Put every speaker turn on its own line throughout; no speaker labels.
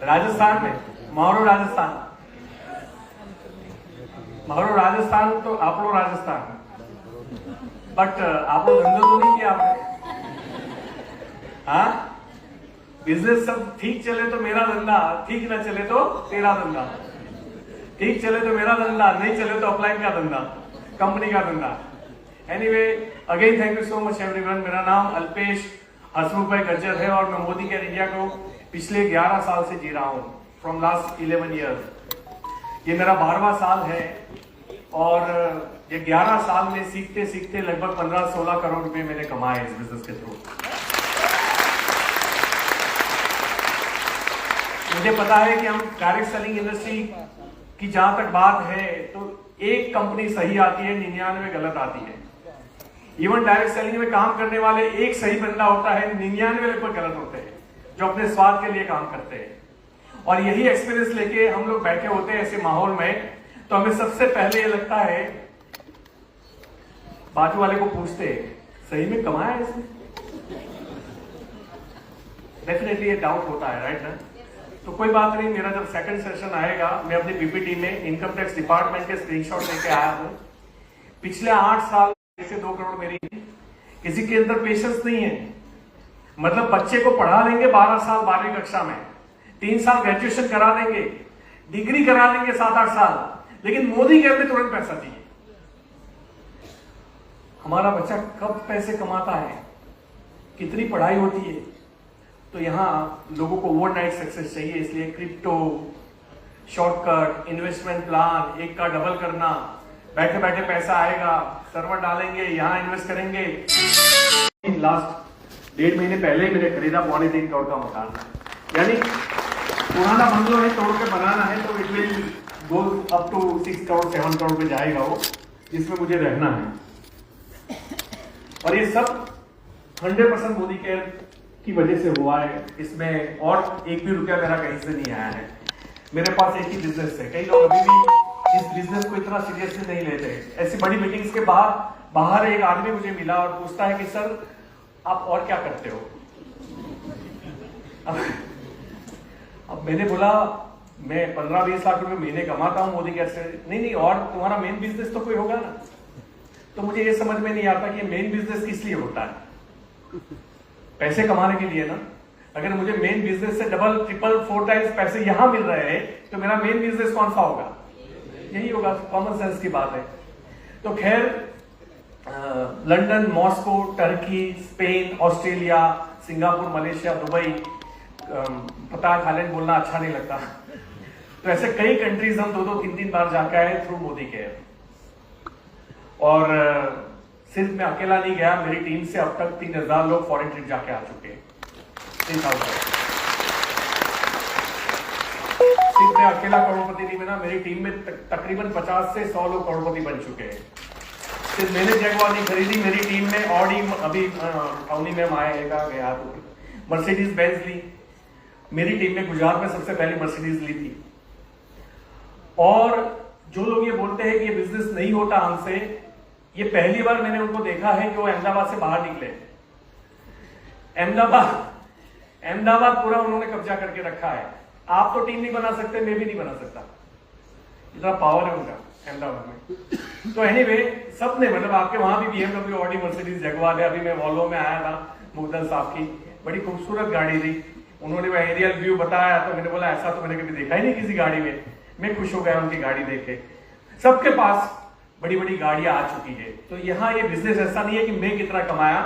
राजस्थान में मारो राजस्थान तो आप लोग राजस्थान, बट आप लोग धंधो तो नहीं किया आपने। हाँ, बिजनेस सब ठीक चले तो मेरा धंधा, ठीक ना चले तो तेरा धंधा, ठीक चले तो मेरा धंधा, नहीं चले तो अपलाइन का धंधा, कंपनी का धंधा। Anyway, again thank you so much everyone. मेरा नाम अल्पेश हसमुख भाई गज्जर है और मैं मोदी केयर इंडिया को पिछले 11 साल से जी रहा हूँ, फ्रॉम लास्ट 11 ईयर्स। ये मेरा 12वां साल है और ये 11 साल में सीखते सीखते लगभग 15-16 करोड़ रुपए मैंने कमाए इस बिजनेस के थ्रू। मुझे पता है कि हम डायरेक्ट सेलिंग इंडस्ट्री की जहां तक बात है तो एक कंपनी सही आती है, 99 गलत आती है। इवन डायरेक्ट सेलिंग में काम करने वाले एक सही बंदा होता है, 99 लगभग गलत होते हैं जो अपने स्वाद के लिए काम करते हैं। और यही एक्सपीरियंस लेके हम लोग बैठे होते हैं ऐसे माहौल में, तो हमें सबसे पहले ये लगता है, बाजू वाले को पूछते सही में कमाया है इसने, डेफिनेटली ये डाउट होता है, राइट ना। तो कोई बात नहीं, मेरा जब सेकंड सेशन आएगा मैं अपनी पीपीटी में इनकम टैक्स डिपार्टमेंट के स्क्रीनशॉट लेके आया हूं। पिछले 8 साल से 2 करोड़ मेरी, किसी के अंदर पेशेंस नहीं है। मतलब बच्चे को पढ़ा लेंगे 12 साल 12वीं कक्षा में, 3 साल ग्रेजुएशन करा देंगे, डिग्री करा देंगे 7-8 साल, लेकिन मोदी केयर में तुरंत पैसा चाहिए। हमारा बच्चा कब पैसे कमाता है, कितनी पढ़ाई होती है। तो यहां लोगों को ओवरनाइट सक्सेस चाहिए, इसलिए क्रिप्टो, शॉर्टकट, इन्वेस्टमेंट प्लान, एक का डबल करना, बैठे बैठे पैसा आएगा, सर्वर डालेंगे, यहां इन्वेस्ट करेंगे। लास्ट 1.5 महीने पहले ही मैंने खरीदा 3.25 करोड़ का मकान, यानी पुराना बंगलो है, तोड़ के बनाना है, तो it will go up to 6 crore 7 crore पे जाएगा वो, जिसमें मुझे रहना है। और ये सब 100% मोदी केयर की वजह से हुआ है। इसमें और एक भी रुपया मेरा कहीं से नहीं आया है। मेरे पास एक ही बिजनेस है। कई लोग अभी भी इस बिजनेस को इतना सीरियसली नहीं लेते। ऐसी बड़ी मीटिंग्स के बाद बाहर एक आदमी मुझे मिला और पूछता है कि सर आप और क्या करते हो। अब मैंने बोला मैं 15-20 लाख रुपए महीने कमाता हूं मोदी केयर से। नहीं, और तुम्हारा मेन बिजनेस तो कोई होगा ना। तो मुझे ये समझ में नहीं आता कि मेन बिजनेस किस लिए होता है। पैसे कमाने के लिए ना। अगर मुझे मेन बिजनेस से डबल, ट्रिपल, 4 टाइम्स पैसे यहां मिल रहे हैं तो मेरा मेन बिजनेस कौन सा होगा, यही होगा। कॉमन सेंस की बात है। तो खैर, London, Moscow, Turkey, Spain, Australia, Singapore, Malaysia, Dubai, पता है थाईलैंड बोलना अच्छा नहीं लगता, तो ऐसे कई कंट्रीज हम 2-2, 3-3 बार जाके आए थ्रू मोदी केयर। और सिर्फ मैं अकेला नहीं गया, मेरी टीम से अब तक 3000 लोग फॉरेन ट्रिप जाके आ चुके हैं। 3000। सिर्फ मैं अकेला करोड़पति नहीं बना, मेरी टीम में तकरीबन 50 से 100 लोग करोड़पति बन चुके हैं। सिर्फ मैंने जगुआर नहीं खरीदी, मेरी टीम ने ऑडी, अभी टाउनी में आएगा गया, मर्सिडीज बेंज ली। मेरी टीम ने गुजरात में सबसे पहले मर्सिडीज ली थी। और जो लोग ये बोलते हैं कि ये बिजनेस नहीं होता हमसे, ये पहली बार मैंने उनको देखा है कि वो अहमदाबाद से बाहर निकले। अहमदाबाद पूरा उन्होंने कब्जा करके रखा है। आप तो टीम नहीं बना सकते, मैं भी नहीं बना सकता, इतना पावर है उनका अहमदाबाद में। तो एनीवे, सब ने, मतलब आपके वहां भी BMW, ऑडी, मर्सिडीज, जगुआर है। अभी मैं वॉल्वो में आया था, मुगदल साहब की बड़ी खूबसूरत गाड़ी थी। उन्होंने वो एरियल व्यू बताया तो मैंने बोला ऐसा तो मैंने कभी देखा ही नहीं किसी गाड़ी में। मैं खुश हो गया उनकी गाड़ी देख के। सबके पास बड़ी बड़ी गाड़ियां आ चुकी है। तो यहाँ ये बिजनेस ऐसा नहीं है कि मैं कितना कमाया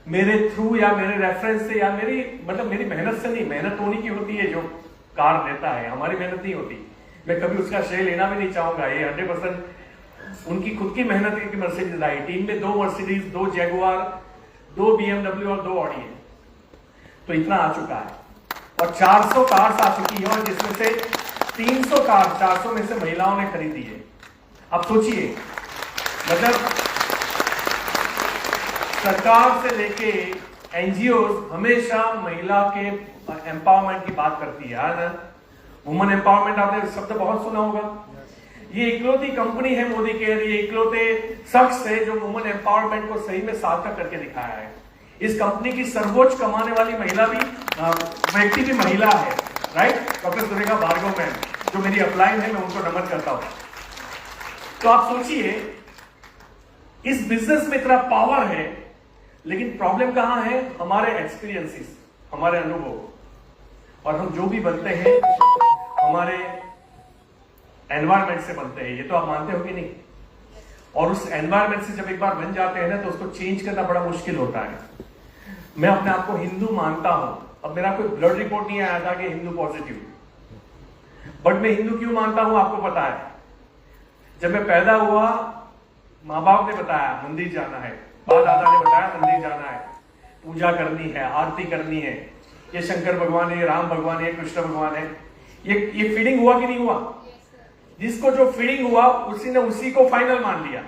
मेरे थ्रू या मेरे रेफरेंस से या मेरी मेहनत से नहीं। मेहनत होनी की होती है, जो कार देता है, हमारी मेहनत नहीं होती। मैं कभी उसका श्रेय लेना भी नहीं चाहूंगा। ये 100% उनकी खुद की मेहनत है कि मर्सिडीज आई। टीम में 2 मर्सिडीज, 2 जगुआर, 2 BMW और 2 ऑडी है। तो इतना आ चुका है। और 400 कार्स आ चुकी है, और जिसमें से 300 कार 400 में से महिलाओं ने खरीदी है। अब सोचिए, मतलब सरकार से लेके एनजीओ हमेशा महिला के एम्पावरमेंट की बात करती है ना। वुमन एम्पावरमेंट आपने शब्द बहुत सुना होगा। ये इकलौती कंपनी है मोदी केयर, ये इकलौते शख्स है जो वुमन एम्पावरमेंट को सही में सार्थक करके दिखाया है। इस कंपनी की सर्वोच्च कमाने वाली महिला भी व्यक्ति भी महिला है। Right, doctor Surekha Bhargava ma'am जो मेरी अपलाइन है, मैं उनको नमन करता हूं। तो आप सोचिए इस बिजनेस में इतना पावर है, लेकिन प्रॉब्लम कहां है? हमारे एक्सपीरियंसेस, हमारे अनुभव, और हम जो भी बनते हैं हमारे एनवायरमेंट से बनते हैं, ये तो आप मानते हो कि नहीं? और उस एनवायरमेंट से जब एक बार बन जाते हैं ना, तो उसको चेंज करना बड़ा मुश्किल होता है। मैं अपने आप को हिंदू मानता हूं, अब मेरा कोई ब्लड रिपोर्ट नहीं आया था कि हिंदू पॉजिटिव, बट मैं हिंदू क्यों मानता हूं आपको पता है? जब मैं पैदा हुआ, माँ बाप ने बताया मंदिर जाना है, बाप दादा ने बताया मंदिर जाना है, पूजा करनी है, आरती करनी है, ये शंकर भगवान है, ये राम भगवान है, कृष्ण भगवान है। ये फीडिंग हुआ कि नहीं हुआ? जिसको जो फीडिंग हुआ उसी ने उसी को फाइनल मान लिया।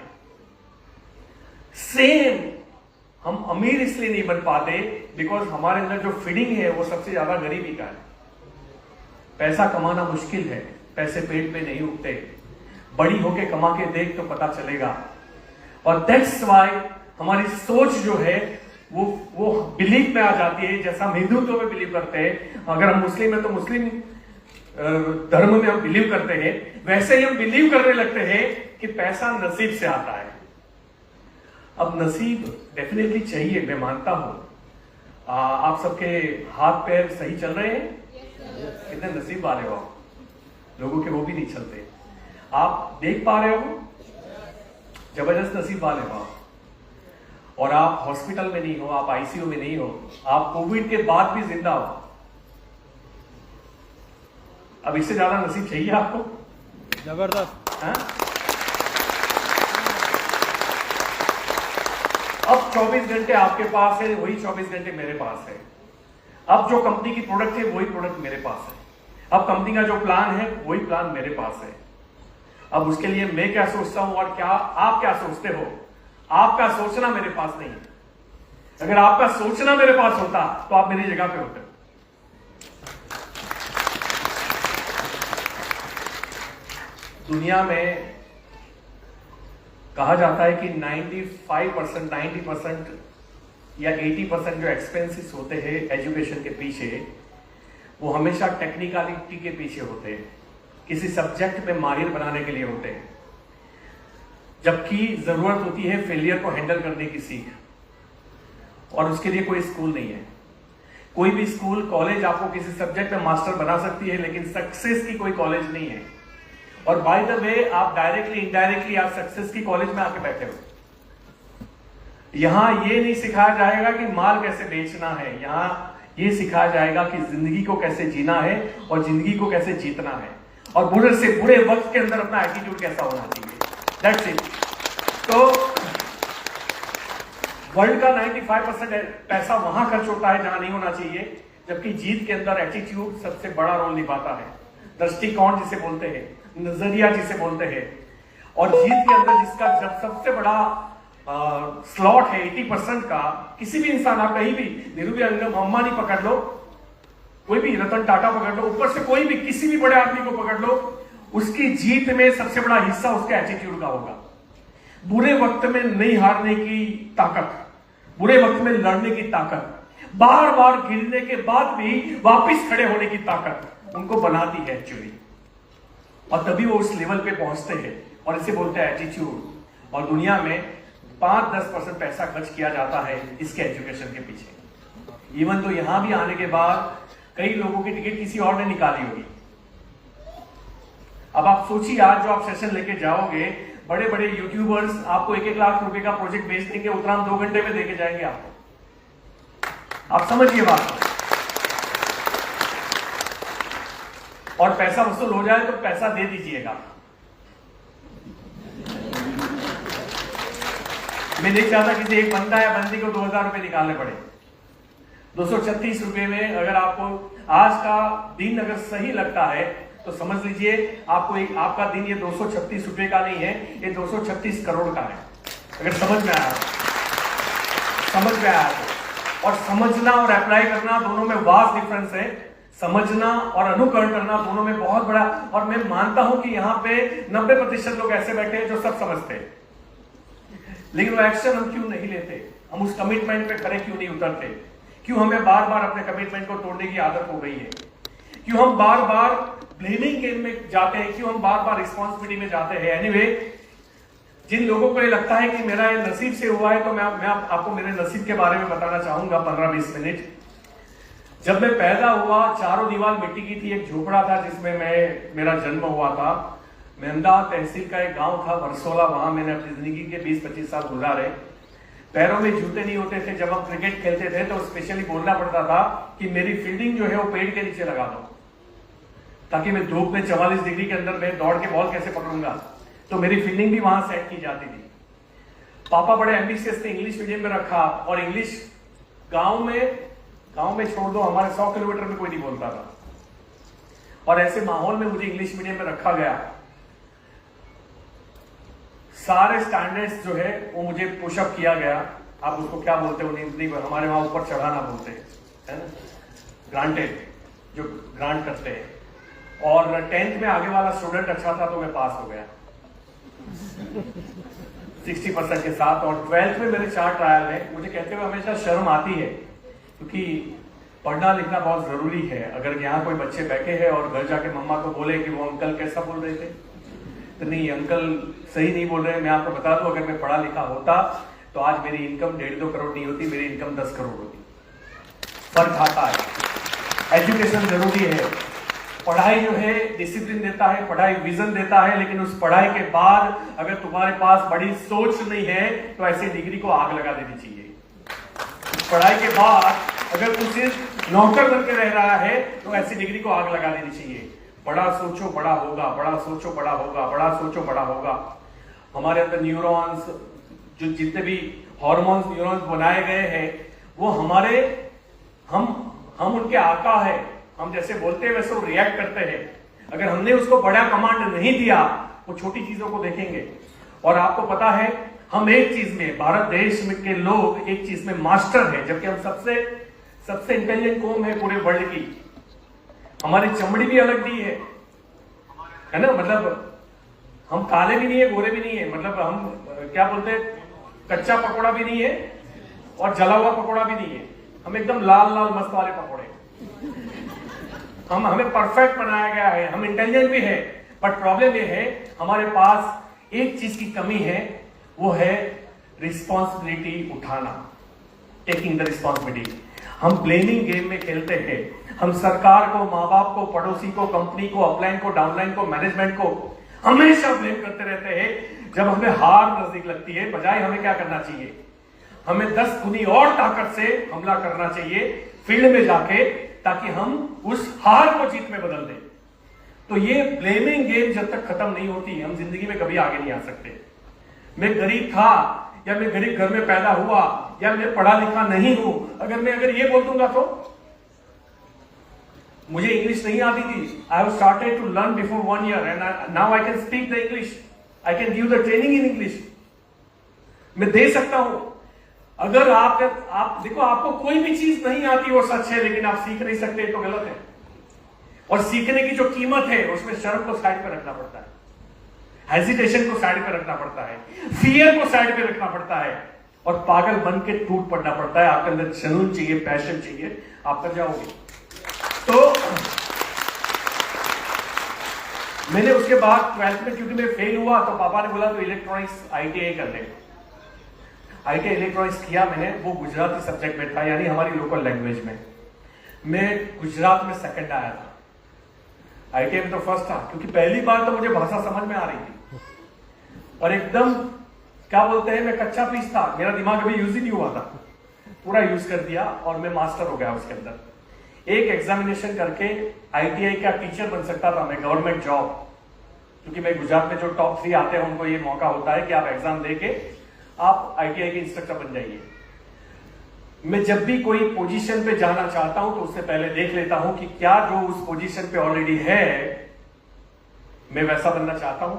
सेम हम अमीर इसलिए नहीं बन पाते बिकॉज हमारे अंदर जो फीडिंग है वो सबसे ज्यादा गरीबी का है। पैसा कमाना मुश्किल है, पैसे पेट में नहीं उगते, बड़ी होके कमा के देख तो पता चलेगा। और दैट्स वाई हमारी सोच जो है वो बिलीफ में आ जाती है। जैसा हम हिंदुत्व में बिलीव करते हैं, अगर हम मुस्लिम है तो मुस्लिम धर्म में हम बिलीव करते हैं, वैसे ही हम बिलीव करने लगते हैं कि पैसा नसीब से आता है। अब नसीब डेफिनेटली चाहिए, मैं मानता हूं। आप सबके हाथ पैर सही चल रहे हैं? कितने नसीब वाले हो आप, लोगों के वो भी नहीं चलते। आप देख पा रहे हो, जबरदस्त नसीब वाले हो आप। और आप हॉस्पिटल में नहीं हो, आप आईसीयू में नहीं हो, आप कोविड के बाद भी जिंदा हो। अब इससे ज्यादा नसीब चाहिए आपको?
जबरदस्त।
अब 24 घंटे आपके पास है, वही 24 घंटे मेरे पास है। अब जो कंपनी की प्रोडक्ट है वही प्रोडक्ट मेरे पास है। अब कंपनी का जो प्लान है वही प्लान मेरे पास है। अब उसके लिए मैं क्या सोचता हूं और क्या आप क्या सोचते हो, आपका सोचना मेरे पास नहीं है। अगर आपका सोचना मेरे पास होता तो आप मेरी जगह पे होते। दुनिया में कहा जाता है कि 95%, 90% या 80% जो एक्सपेंसेस होते हैं एजुकेशन के पीछे, वो हमेशा टेक्निकलिटी के पीछे होते हैं, किसी सब्जेक्ट में माहिर बनाने के लिए होते हैं, जबकि जरूरत होती है फेलियर को हैंडल करने की सीख। और उसके लिए कोई स्कूल नहीं है। कोई भी स्कूल कॉलेज आपको किसी सब्जेक्ट में मास्टर बना सकती है, लेकिन सक्सेस की कोई कॉलेज नहीं है। और बाय द वे आप डायरेक्टली इनडायरेक्टली आप सक्सेस की कॉलेज में आके बैठे हो। यहां ये नहीं सिखाया जाएगा कि माल कैसे बेचना है, यहां ये सिखाया जाएगा कि जिंदगी को कैसे जीना है और जिंदगी को कैसे जीतना है, और बुरे से बुरे वक्त के अंदर अपना एटीट्यूड कैसा होना चाहिए। That's it. तो वर्ल्ड का 95% पैसा वहां खर्च होता है जहां नहीं होना चाहिए, जबकि जीत के अंदर एटीट्यूड सबसे बड़ा रोल निभाता है। दृष्टिकोण जिसे बोलते हैं, नजरिया जिसे बोलते हैं। और जीत के अंदर जिसका जब सबसे बड़ा स्लॉट है 80% का, किसी भी इंसान, आप कहीं भी नीरू अंबानी पकड़ लो, कोई भी रतन टाटा पकड़ लो, ऊपर से कोई भी किसी भी बड़े आदमी को पकड़ लो, उसकी जीत में सबसे बड़ा हिस्सा उसके एटीट्यूड का होगा। बुरे वक्त में नहीं हारने की ताकत, बुरे वक्त में लड़ने की ताकत, बार बार गिरने के बाद भी वापस खड़े होने की ताकत उनको बनाती है एक्चुअली। और तभी वो उस लेवल पे पहुंचते हैं, और इसे बोलते हैं एटीट्यूड। और दुनिया में 5-10% पैसा खर्च किया जाता है इसके एजुकेशन के पीछे। इवन तो यहां भी आने के बाद कई लोगों की टिकट किसी और ने निकाली होगी। अब आप सोचिए, आज जो आप सेशन लेके जाओगे, बड़े बड़े यूट्यूबर्स आपको 1-1 लाख रुपए का प्रोजेक्ट बेच देंगे, उतना हम 2 घंटे में देके जाएंगे आपको। आप समझिए बात। और पैसा वसूल हो जाए तो पैसा दे दीजिएगा। मैं नहीं चाहता किसी एक बंदा या बंदी को 2000 रुपए निकालने पड़े। 236 रुपए में अगर आपको आज का दिन अगर सही लगता है तो समझ लीजिए आपको आपका दिन ये 236 रुपए का नहीं है, ये 236 करोड़ का है। अगर समझ में आया तो। और समझना और अप्लाई करना दोनों में वास्ट डिफरेंस है। समझना और अनुकरण करना दोनों में बहुत बड़ा। और मैं मानता हूं कि यहाँ पे 90% लोग ऐसे बैठे हैं जो सब समझते हैं, लेकिन वो एक्शन हम क्यों नहीं लेते? हम उस कमिटमेंट पे खड़े क्यों नहीं उतरते? क्यों हमें बार बार अपने कमिटमेंट को तोड़ने की आदत हो गई है? क्यों हम बार बार ब्लेमिंग गेम में जाते हैं, क्यों हम बार बार रिस्पॉन्सिबिलिटी में जाते हैं। एनीवे, जिन लोगों को ये लगता है कि मेरा ये नसीब से हुआ है, तो मैं आपको मेरे नसीब के बारे में बताना चाहूंगा 15-20 मिनट। जब मैं पैदा हुआ, चारों दीवार मिट्टी की थी, एक झोपड़ा था जिसमें मेरा जन्म हुआ था। अहमदाबाद तहसील का एक गांव था वर्सोला, वहां मैंने अपनी जिंदगी के 20-25 साल गुजारे। पैरों में जूते नहीं होते थे। जब हम क्रिकेट खेलते थे तो स्पेशली बोलना पड़ता था कि मेरी फील्डिंग जो है वो पेड़ के नीचे लगा दो, ताकि मैं धूप में 44 डिग्री के अंदर मैं दौड़ के बॉल कैसे पकड़ूंगा। तो मेरी फील्डिंग भी वहां सेट की जाती थी। पापा बड़े एम्बिशियस थे, इंग्लिश मीडियम में रखा, और इंग्लिश गांव में छोड़ दो, हमारे 100 किलोमीटर में कोई नहीं बोलता था। और ऐसे माहौल में मुझे इंग्लिश मीडियम में रखा गया। सारे स्टैंडर्ड्स जो है वो मुझे पुशअप किया गया। आप उसको क्या बोलते हो नहीं, हमारे वहां ऊपर चढ़ाना बोलते हैं, है ना, ग्रांटेड, जो ग्रांट करते हैं। और 10th में आगे वाला स्टूडेंट अच्छा था तो मैं पास हो गया 60% के साथ। और 12th में मेरे 4 ट्रायल है। मुझे कहते हुए हमेशा शर्म आती है, क्योंकि पढ़ना लिखना बहुत जरूरी है। अगर यहाँ कोई बच्चे बैठे हैं और घर जाके मम्मा को बोले कि वो अंकल कैसा बोल रहे थे, तो नहीं, अंकल सही नहीं बोल रहे। मैं आपको बता दूं, अगर मैं पढ़ा लिखा होता तो आज मेरी इनकम 1.5-2 करोड़ नहीं होती, मेरी इनकम 10 करोड़ होती। फर्क आता है। एजुकेशन जरूरी है। पढ़ाई जो है डिसिप्लिन देता है, पढ़ाई विजन देता है, लेकिन उस पढ़ाई के बाद अगर तुम्हारे पास बड़ी सोच नहीं है तो ऐसी डिग्री को आग लगा देनी चाहिए। पढ़ाई के बाद अगर तू सिर्फ नौकर बन के रह रहा है तो ऐसी डिग्री को आग लगा देनी चाहिए। बड़ा सोचो बड़ा होगा, बड़ा सोचो बड़ा होगा, बड़ा सोचो बड़ा होगा। हमारे अंदर न्यूरॉन्स, जो जितने भी हार्मोन्स न्यूरॉन्स बनाए गए हैं, वो हमारे हम उनके आका है। हम जैसे बोलते हैं वैसे वो रिएक्ट करते हैं। अगर हमने उसको बड़ा कमांड नहीं दिया, वो छोटी चीजों को देखेंगे। और आपको पता है, हम एक चीज में, भारत देश में के लोग एक चीज में मास्टर है, जबकि हम सबसे इंटेलिजेंट कौम है पूरे वर्ल्ड की। हमारी चमड़ी भी अलग दी है ना, मतलब हम काले भी नहीं है, गोरे भी नहीं है, मतलब हम क्या बोलते हैं, कच्चा पकोड़ा भी नहीं है और जला हुआ पकोड़ा भी नहीं है। हम एकदम लाल लाल मस्त वाले पकोड़े। हमें परफेक्ट बनाया गया है। हम इंटेलिजेंट भी है, बट प्रॉब्लम ये है हमारे पास एक चीज की कमी है, वो है रिस्पॉन्सिबिलिटी उठाना, टेकिंग द रिस्पॉन्सिबिलिटी। हम ब्लेमिंग गेम में खेलते हैं। हम सरकार को, माँ बाप को, पड़ोसी को, कंपनी को, अपलाइन को, डाउनलाइन को, मैनेजमेंट को हमेशा ब्लेम करते रहते हैं। जब हमें हार नजदीक लगती है, बजाय हमें क्या करना चाहिए, हमें 10 गुनी और ताकत से हमला करना चाहिए फील्ड में जाके, ताकि हम उस हार को जीत में बदल दें। तो ये ब्लेमिंग गेम जब तक खत्म नहीं होती, हम जिंदगी में कभी आगे नहीं आ सकते। मैं गरीब था, या मैं गरीब घर में पैदा हुआ, या मैं पढ़ा लिखा नहीं हूं, अगर ये बोल दूंगा तो मुझे इंग्लिश नहीं आती थी। I have started to learn before 1 year and now I can speak the English, I can give the training in English. मैं दे सकता हूं। अगर आप देखो, आपको कोई भी चीज नहीं आती वो सच है, लेकिन आप सीख नहीं सकते तो गलत है। और सीखने की जो कीमत है, उसमें शर्म को साइड पर रखना पड़ता है, हेजिटेशन को साइड पर रखना पड़ता है, फियर को साइड पर रखना पड़ता है, और पागल बन के टूट पड़ना पड़ता है। आपके अंदर जुनून चाहिए, पैशन चाहिए, आप कर जाओगे। तो मैंने उसके बाद 12th में, क्योंकि मैं फेल हुआ, तो पापा ने बोला तो इलेक्ट्रॉनिक्स ITI कर ले। ITI इलेक्ट्रॉनिक्स किया मैंने। वो गुजराती सब्जेक्ट में था, यानी हमारी लोकल लैंग्वेज में। मैं गुजरात में सेकंड आया था, ITI में तो फर्स्ट था, क्योंकि पहली बार तो मुझे भाषा समझ में आ रही थी। और एकदम क्या बोलते हैं, मैं कच्चा पीस था, मेरा दिमाग अभी यूज ही नहीं हुआ था, पूरा यूज कर दिया और मैं मास्टर हो गया उसके अंदर। एक एग्जामिनेशन करके ITI का टीचर बन सकता था मैं, गवर्नमेंट जॉब, क्योंकि मैं गुजरात में जो टॉप 3 आते हैं उनको ये मौका होता है कि आप एग्जाम देके आप ITI के इंस्ट्रक्टर बन जाइए। मैं जब भी कोई पोजीशन पे जाना चाहता हूं तो उससे पहले देख लेता हूं कि क्या जो उस पोजीशन पे ऑलरेडी है मैं वैसा बनना चाहता हूं।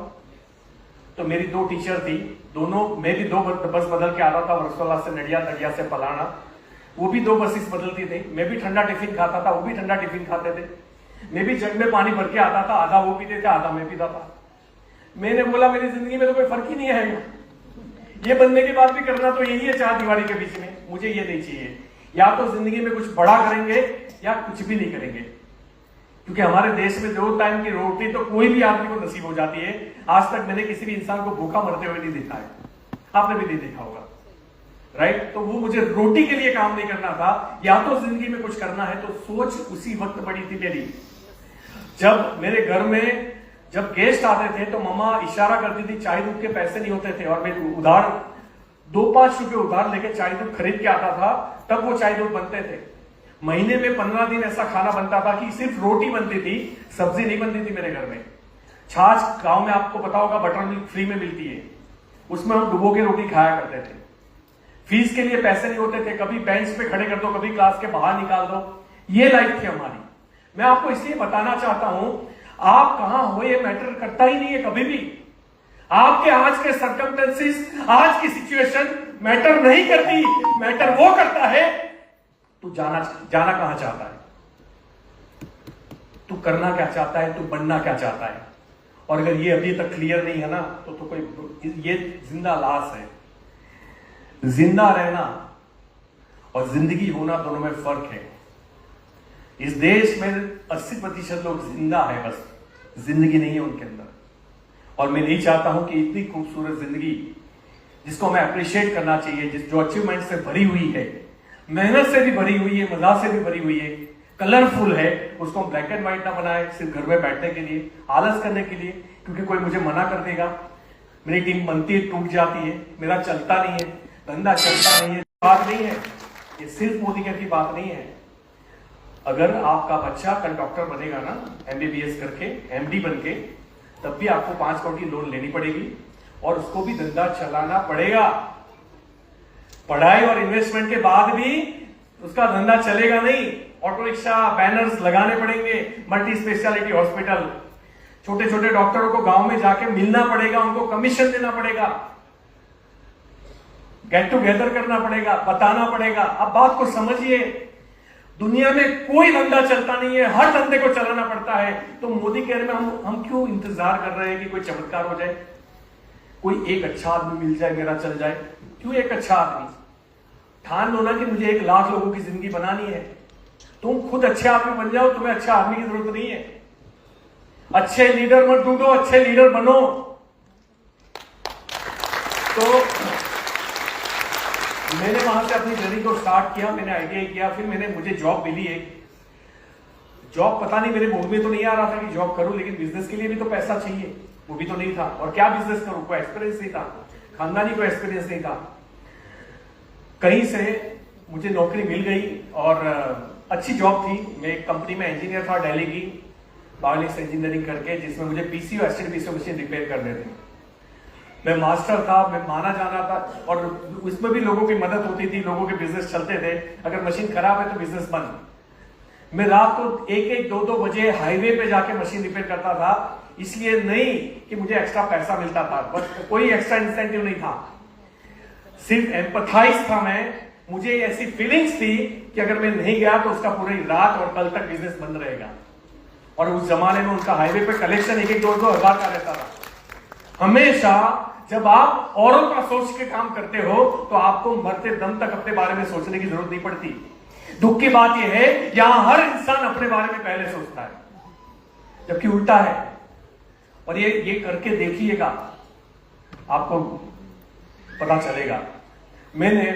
तो मेरी 2 टीचर थी, दोनों, मैं भी 2 बस बदल के आ रहा था, वर्सोला से नडिया, नडिया से पलाना, वो भी 2 बसेस बदलती थी। मैं भी ठंडा टिफिन खाता था, वो भी ठंडा टिफिन खाते थे। मैं भी जग में पानी भर के आता था, आधा वो पीते थे, आधा मैं पीता था। मैंने बोला मेरी जिंदगी में तो कोई फर्क ही नहीं है, ये बनने के बाद भी करना तो यही है 4 दीवारी के बीच में, मुझे ये नहीं चाहिए। या तो जिंदगी में कुछ बड़ा करेंगे या कुछ भी नहीं करेंगे। क्योंकि हमारे देश में 2 टाइम की रोटी तो कोई भी आदमी को नसीब हो जाती है। आज तक मैंने किसी भी इंसान को भूखा मरते हुए नहीं देखा है, आपने भी नहीं देखा होगा, राइट। तो वो मुझे रोटी के लिए काम नहीं करना था, या तो जिंदगी में कुछ करना है। तो सोच उसी वक्त बड़ी थी मेरी। जब मेरे घर में जब गेस्ट आते थे तो मम्मा इशारा करती थी, चाय दूध के पैसे नहीं होते थे और मैं उधार 2-5 रुपए उधार लेके चाय दूध खरीद के आता था, तब वो चाय दूध बनते थे। महीने में 15 दिन ऐसा खाना बनता था कि सिर्फ रोटी बनती थी, सब्जी नहीं बनती थी मेरे घर में। छाछ गांव में आपको पता होगा बटर मिल्क फ्री में मिलती है, उसमें हम डुबो के रोटी खाया करते थे। फीस के लिए पैसे नहीं होते थे, कभी बेंच पे खड़े कर दो, कभी क्लास के बाहर निकाल दो। ये लाइफ थी हमारी। मैं आपको इसलिए बताना चाहता हूं, आप कहां हो ये मैटर करता ही नहीं है कभी भी। आपके आज के सर्कमस्टेंसेस, आज की सिचुएशन मैटर नहीं करती। मैटर वो करता है तू जाना कहां चाहता है, तू करना क्या चाहता है, तू बनना क्या चाहता है। और अगर ये अभी तक क्लियर नहीं है ना तो कोई ये जिंदा लाश है। जिंदा रहना और जिंदगी होना दोनों में फर्क है। इस देश में 80% लोग जिंदा है, बस जिंदगी नहीं है उनके अंदर। और मैं नहीं चाहता हूं कि इतनी खूबसूरत जिंदगी जिसको हमें अप्रिशिएट करना चाहिए, जो अचीवमेंट से भरी हुई है, मेहनत से भी भरी हुई है, मजा से भी भरी हुई है, कलरफुल है, उसको हम ब्लैक एंड व्हाइट ना बनाए सिर्फ घर में बैठने के लिए, आलस करने के लिए, क्योंकि कोई मुझे मना कर देगा, मेरी टीम बनती है टूट जाती है, मेरा चलता नहीं है, धंधा चलता नहीं है। बात नहीं है, ये सिर्फ मोदी की बात नहीं है। अगर आपका बच्चा कल डॉक्टर बनेगा ना, MBBS करके, MD बन के, तब भी आपको 5 करोड़ की लोन लेनी पड़ेगी और उसको भी धंधा चलाना पड़ेगा। पढ़ाई और इन्वेस्टमेंट के बाद भी उसका धंधा चलेगा नहीं। ऑटो रिक्शा, बैनर्स लगाने पड़ेंगे, मल्टी स्पेशलिटी हॉस्पिटल, छोटे छोटे डॉक्टरों को गांव में जाके मिलना पड़ेगा, उनको कमीशन देना पड़ेगा, गेट टुगेदर करना पड़ेगा, बताना पड़ेगा। अब बात को समझिए, दुनिया में कोई धंधा चलता नहीं है, हर धंधे को चलाना पड़ता है। तो मोदी कह रहे में हम क्यों इंतजार कर रहे हैं कि कोई चमत्कार हो जाए, कोई एक अच्छा आदमी मिल जाए, मेरा चल जाए। क्यों एक अच्छा आदमी? ठान लो ना कि मुझे 1 लाख लोगों की जिंदगी बनानी है। तुम खुद अच्छे आदमी बन जाओ, तुम्हें अच्छा आदमी की जरूरत नहीं है। अच्छे लीडर मत ढूंढो, अच्छे लीडर बनो। तो मैंने वहां से अपनी जर्नी को स्टार्ट किया, मैंने ITI किया, फिर मुझे जॉब मिली है। जॉब पता नहीं मेरे मूड में तो नहीं आ रहा था कि जॉब करूं, लेकिन बिजनेस के लिए भी तो पैसा चाहिए, वो भी तो नहीं था। और क्या बिजनेस करूं, कोई एक्सपीरियंस नहीं था, खानदानी कोई एक्सपीरियंस नहीं था। कहीं से मुझे नौकरी मिल गई और अच्छी जॉब थी। मैं एक कंपनी में इंजीनियर था, दिल्ली की, बायोनिक्स इंजीनियरिंग करके, जिसमें मुझे PCU acid PCU machine repair करने थे। मैं मास्टर था, मैं माना जाना था, और उसमें भी लोगों की मदद होती थी, लोगों के बिजनेस चलते थे। अगर मशीन खराब है तो बिजनेस बंद। मैं रात को 1-1, 2-2 बजे हाईवे पे जाके मशीन रिपेयर करता था, इसलिए नहीं कि मुझे एक्स्ट्रा पैसा मिलता था, बस कोई एक्स्ट्रा इंसेंटिव नहीं था, सिर्फ एम्पथाइज था मैं। मुझे ऐसी फीलिंग्स थी कि अगर मैं नहीं गया तो उसका पूरी रात और कल तक बिजनेस बंद रहेगा। और उस जमाने में उनका हाईवे पे कलेक्शन 1-1, 2-2 हजार का रहता था। हमेशा जब आप औरों का सोच के काम करते हो तो आपको मरते दम तक अपने बारे में सोचने की जरूरत नहीं पड़ती। दुख की बात यह है, यहां हर इंसान अपने बारे में पहले सोचता है, जबकि उल्टा है। और ये करके देखिएगा, आपको पता चलेगा। मैंने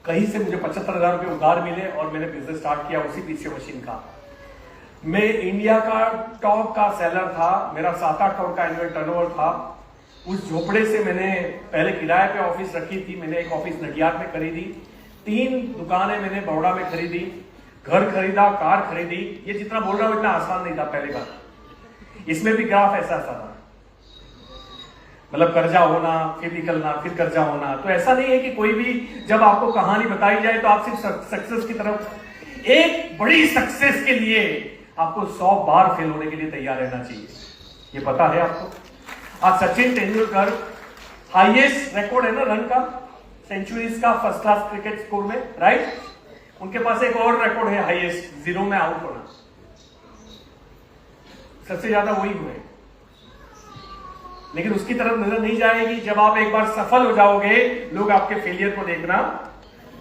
कहीं से मुझे 75,000 रुपए उधार मिले और मैंने बिजनेस स्टार्ट किया उसी PCU मशीन का। मैं इंडिया का टॉप का सेलर था, मेरा 7-8 करोड़ का एनुअल टर्नओवर था। उस झोपड़े से मैंने पहले किराए पे ऑफिस रखी थी, मैंने एक ऑफिस नडियाद में खरीदी, 3 दुकानें मैंने बड़ौदा में खरीदी, घर खरीदा, कार खरीदी। ये जितना बोल रहा हूं इतना आसान नहीं था पहली बार। इसमें भी ग्राफ ऐसा था, मतलब कर्जा होना, फिर निकलना, फिर कर्जा होना। तो ऐसा नहीं है कि कोई भी जब आपको कहानी बताई जाए तो आप सिर्फ सक्सेस की तरफ। एक बड़ी सक्सेस के लिए आपको 100 बार फेल होने के लिए तैयार रहना चाहिए, ये पता है आपको। आज सचिन तेंदुलकर हाईएस्ट रिकॉर्ड है ना रन का, सेंचुरीज का, फर्स्ट क्लास क्रिकेट स्कोर में, राइट। उनके पास एक और रिकॉर्ड है हाईएस्ट, 0 में आउट होना, सबसे ज्यादा वही हुए। लेकिन उसकी तरफ नजर नहीं जाएगी। जब आप एक बार सफल हो जाओगे, लोग आपके फेलियर को देखना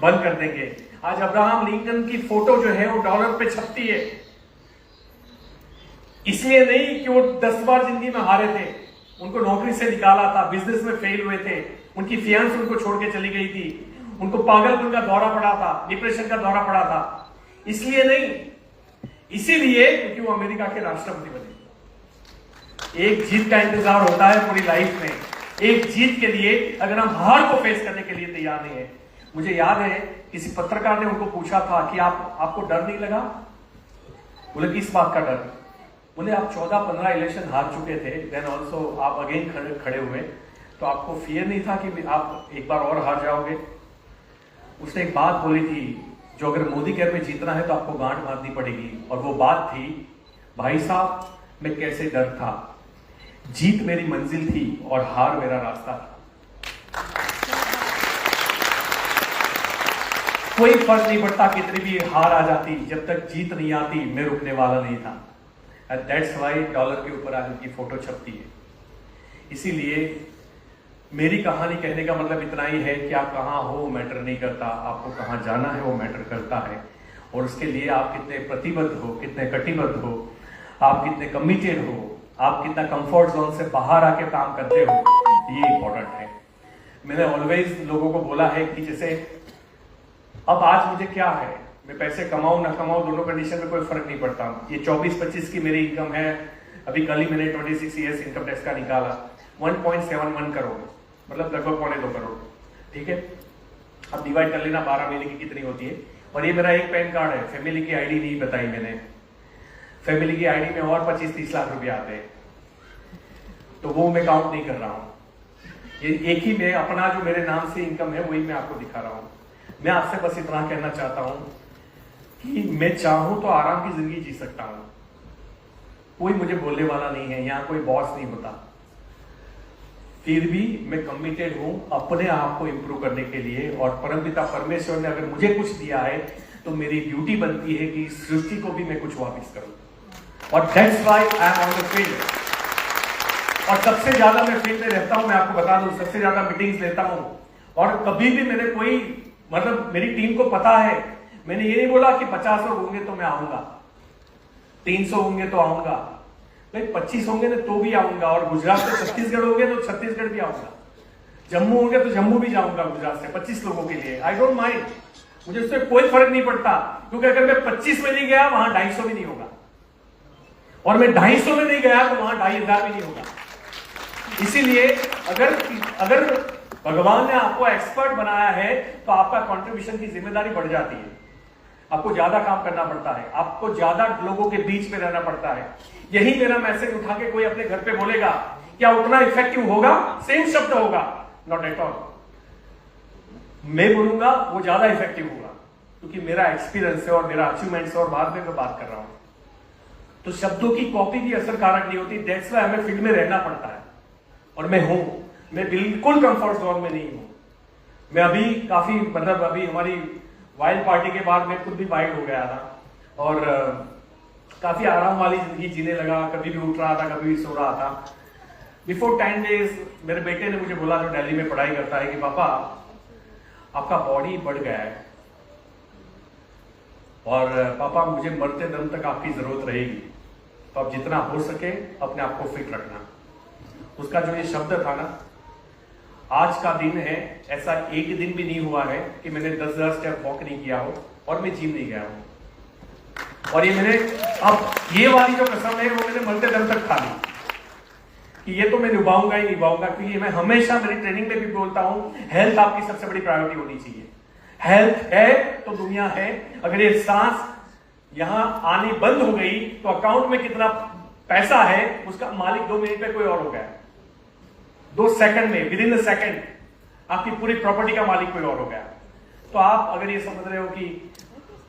बंद कर देंगे। आज अब्राहम लिंकन की फोटो जो है वो डॉलर पे छपती है, इसलिए नहीं कि वो 10 बार जिंदगी में हारे थे, उनको नौकरी से निकाला था, बिजनेस में फेल हुए थे, उनकी फियांस उनको छोड़ के चली गई थी, उनको पागलपन का दौरा पड़ा था, डिप्रेशन का दौरा पड़ा था। इसलिए नहीं, इसीलिए क्योंकि वो अमेरिका के राष्ट्रपति बने। एक जीत का इंतजार होता है पूरी लाइफ में, एक जीत के लिए अगर हम हार को फेस करने के लिए तैयार नहीं है। मुझे याद है किसी पत्रकार ने उनको पूछा था कि आपको डर नहीं लगा? बोले किस बात का डर? बोले आप 14-15 इलेक्शन हार चुके थे, देन ऑल्सो आप अगेन खड़े हुए, तो आपको फियर नहीं था कि आप एक बार और हार जाओगे? उसने एक बात बोली थी, जो अगर मोदी केयर में जीतना है तो आपको गांठ बांधनी पड़ेगी, और वो बात थी, भाई साहब मैं कैसे डर था, जीत मेरी मंजिल थी और हार मेरा रास्ता था। कोई फर्क नहीं पड़ता कितनी भी हार आ जाती, जब तक जीत नहीं आती मैं रुकने वाला नहीं था। एंड दैट्स वाई डॉलर के ऊपर आज उनकी फोटो छपती है। इसीलिए मेरी कहानी कहने का मतलब इतना ही है कि आप कहां हो मैटर नहीं करता, आपको कहां जाना है वो मैटर करता है। और उसके लिए आप कितने प्रतिबद्ध हो, कितने कटिबद्ध हो, आप कितने कमिटेड हो, आप कितना कंफर्ट जोन से बाहर आके काम करते हो, ये इंपॉर्टेंट है। मैंने ऑलवेज लोगों को बोला है कि जैसे अब आज मुझे क्या है, मैं पैसे कमाऊं ना कमाऊं, दोनों कंडीशन में कोई फर्क नहीं पड़ता। ये 24-25 की मेरी इनकम है, अभी कल ही मैंने 26 ईयर्स इनकम टैक्स का निकाला, 1.71 करोड़, मतलब लगभग 2.25 करोड़, ठीक है। अब डिवाइड कर लेना 12 महीने की कितनी होती है। और ये मेरा एक पैन कार्ड है, फैमिली की आईडी नहीं बताई मैंने, फैमिली की आईडी में और 25-30 लाख रुपए आते हैं, तो वो मैं काउंट नहीं कर रहा हूं। ये एक ही में अपना जो मेरे नाम से इनकम है वही मैं आपको दिखा रहा हूं। मैं आपसे बस इतना कहना चाहता हूं कि मैं चाहूं तो आराम की जिंदगी जी सकता हूं, कोई मुझे बोलने वाला नहीं है, यहां कोई बॉस नहीं होता। फिर भी मैं कमिटेड हूं अपने आप को इंप्रूव करने के लिए, और परमपिता परमेश्वर ने अगर मुझे कुछ दिया है तो मेरी ड्यूटी बनती है कि सृष्टि को भी मैं कुछ वापस करूं। और that's why I am on the field. और सबसे ज्यादा मैं फील्ड में रहता हूं, मैं आपको बता दूं, सबसे ज्यादा मीटिंग्स लेता हूं। और कभी भी मैंने कोई, मतलब मेरी टीम को पता है, मैंने ये नहीं बोला कि 50 लोग होंगे तो मैं आऊंगा, 300 होंगे तो आऊंगा, भाई 25 होंगे ना तो भी आऊंगा, और गुजरात से छत्तीसगढ़ होंगे तो छत्तीसगढ़ भी आऊंगा, जम्मू होंगे तो जम्मू भी जाऊंगा गुजरात से 25 लोगों के लिए। आई डोंट माइंड, मुझे उससे कोई फर्क नहीं पड़ता, क्योंकि अगर मैं 25 में नहीं गया वहां 250 भी नहीं होगा, और मैं 250 में नहीं गया तो वहां 2500 भी नहीं होगा। इसीलिए अगर भगवान ने आपको एक्सपर्ट बनाया है तो आपका कंट्रीब्यूशन की जिम्मेदारी बढ़ जाती है, आपको ज्यादा काम करना पड़ता है, आपको ज्यादा लोगों के बीच में रहना पड़ता है। यही मेरा मैसेज उठा के कोई अपने घर पे बोलेगा, क्या उतना इफेक्टिव होगा? सेम शब्द होगा, नॉट एट ऑल। मैं बोलूंगा वो ज्यादा इफेक्टिव होगा, क्योंकि मेरा एक्सपीरियंस है और मेरा अचीवमेंट्स है, और बाद में मैं बात कर रहा हूं। तो शब्दों की कॉपी भी असरकारक नहीं होती, दैट्स व्हाई हमें फील्ड में रहना पड़ता है। और मैं हूं, मैं बिल्कुल कंफर्ट जोन में नहीं हूं। मैं अभी काफी, मतलब अभी हमारी वाइल्ड पार्टी के बाद मैं खुद भी वाइल्ड हो गया था, और काफी आराम वाली जिंदगी जीने लगा, कभी भी उठ रहा था, कभी भी सो रहा था। बिफोर 10 डेज मेरे बेटे ने मुझे बोला, जो दिल्ली में पढ़ाई करता है, कि पापा आपका बॉडी बढ़ गया है, और पापा मुझे मरते दम तक आपकी जरूरत रहेगी, तो आप जितना हो सके अपने आप को फिट रखना। उसका जो ये शब्द था ना, आज का दिन है, ऐसा एक दिन भी नहीं हुआ है कि मैंने 10,000 स्टेप वॉक नहीं किया हो और मैं जिम नहीं गया हूं। और ये मैंने, अब ये वाली जो कसम है वो मैंने मरते दम तक खा ली कि ये तो मैं निभाऊंगा ही निभाऊंगा, क्योंकि मैं हमेशा मेरी ट्रेनिंग में भी बोलता हूं, हेल्थ आपकी सबसे बड़ी प्रायोरिटी होनी चाहिए। हेल्थ है तो दुनिया है। अगर ये सांस यहां आनी बंद हो गई तो अकाउंट में कितना पैसा है उसका मालिक 2 मिनट में कोई और हो गया, 2 सेकंड में, विद इन द सेकंड आपकी पूरी प्रॉपर्टी का मालिक कोई और हो गया। तो आप अगर ये समझ रहे हो कि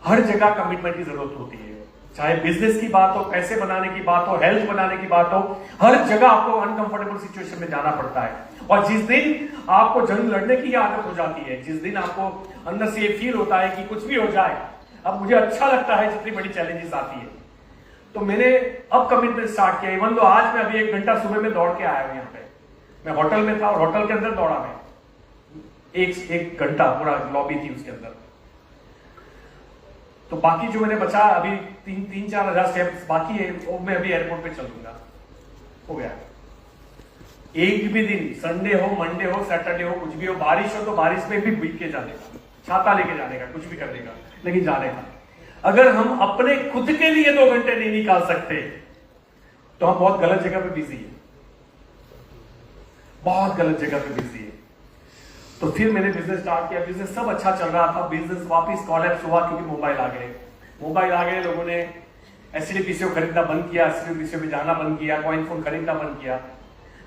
हर जगह कमिटमेंट की जरूरत होती है, चाहे बिजनेस की बात हो, पैसे बनाने की बात हो, हेल्थ बनाने की बात हो, हर जगह आपको अनकंफर्टेबल सिचुएशन में जाना पड़ता है। और जिस दिन आपको जंग लड़ने की आदत हो जाती है, जिस दिन आपको अंदर से ये फील होता है कि कुछ भी हो जाए, अब मुझे अच्छा लगता है जितनी बड़ी चैलेंजेस आती है, तो मैंने अब कमिटमेंट स्टार्ट किया। इवन तो आज मैं अभी 1 घंटा सुबह में दौड़ के आया हूं, यहाँ पे मैं होटल में था और होटल के अंदर दौड़ा मैं, एक घंटा पूरा लॉबी थी उसके अंदर। तो बाकी जो मैंने बचा अभी 3-4 हजार स्टेप्स बाकी है, वो मैं अभी एयरपोर्ट पे चल दूंगा। हो गया। एक भी दिन, संडे हो, मंडे हो, सैटरडे हो, कुछ भी हो, बारिश हो तो बारिश में भी भीग के जाने का, छाता लेके जाने का, कुछ भी करने का, लेकिन जाने का। अगर हम अपने खुद के लिए 2 घंटे नहीं निकाल सकते तो हम बहुत गलत जगह पे बिजी है, बहुत गलत जगह पे बिजी है। तो फिर मैंने बिजनेस स्टार्ट किया, बिजनेस सब अच्छा चल रहा था, बिजनेस वापस कॉलेप्स हुआ क्योंकि मोबाइल आ गए, लोगों ने एसटीडी पीसीओ खरीदना बंद किया, एसटीडी पीसीओ में जाना बंद किया, कॉइन फोन खरीदना बंद किया।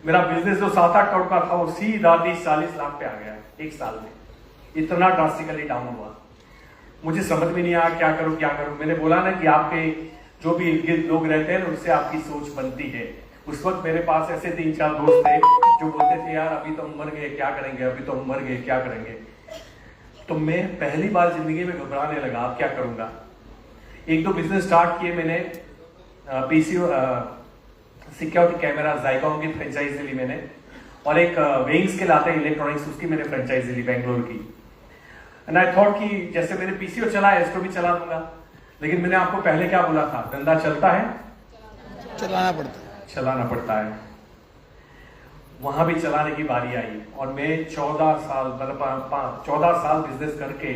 मेरा बिजनेस जो 7-8 करोड़ का था वो सीधा 30-40 लाख पे आ गया एक साल में, इतना ड्रास्टिकली डाउन हुआ। मुझे समझ में नहीं आया क्या करूं। मैंने बोला ना कि आपके जो भी इर्द गिर्द लोग रहते हैं ना, उससे आपकी सोच बनती है। उस वक्त मेरे पास ऐसे 3-4 दोस्त थे जो बोलते थे यार अभी तो हम मर गए क्या करेंगे, अभी तो हम मर गए क्या करेंगे। तो मैं पहली बार जिंदगी में घबराने लगा, अब क्या करूंगा। 1-2 बिजनेस स्टार्ट किए मैंने, पीसीओ सिक्योरिटी कैमरा जायकाओं की फ्रेंचाइजी ली मैंने, और एक वेइंग्स के लाते इलेक्ट्रॉनिक्स, उसकी मैंने फ्रेंचाइजी ली बेंगलोर की। एंड आई थॉट कि जैसे मैंने पीसीओ चलाया इसको भी चला दूंगा। लेकिन मैंने आपको पहले क्या बोला था, धंधा चलता है चलाना पड़ता है। वहां भी चलाने की बारी आई और मैं 14 साल मतलब 14 साल बिजनेस करके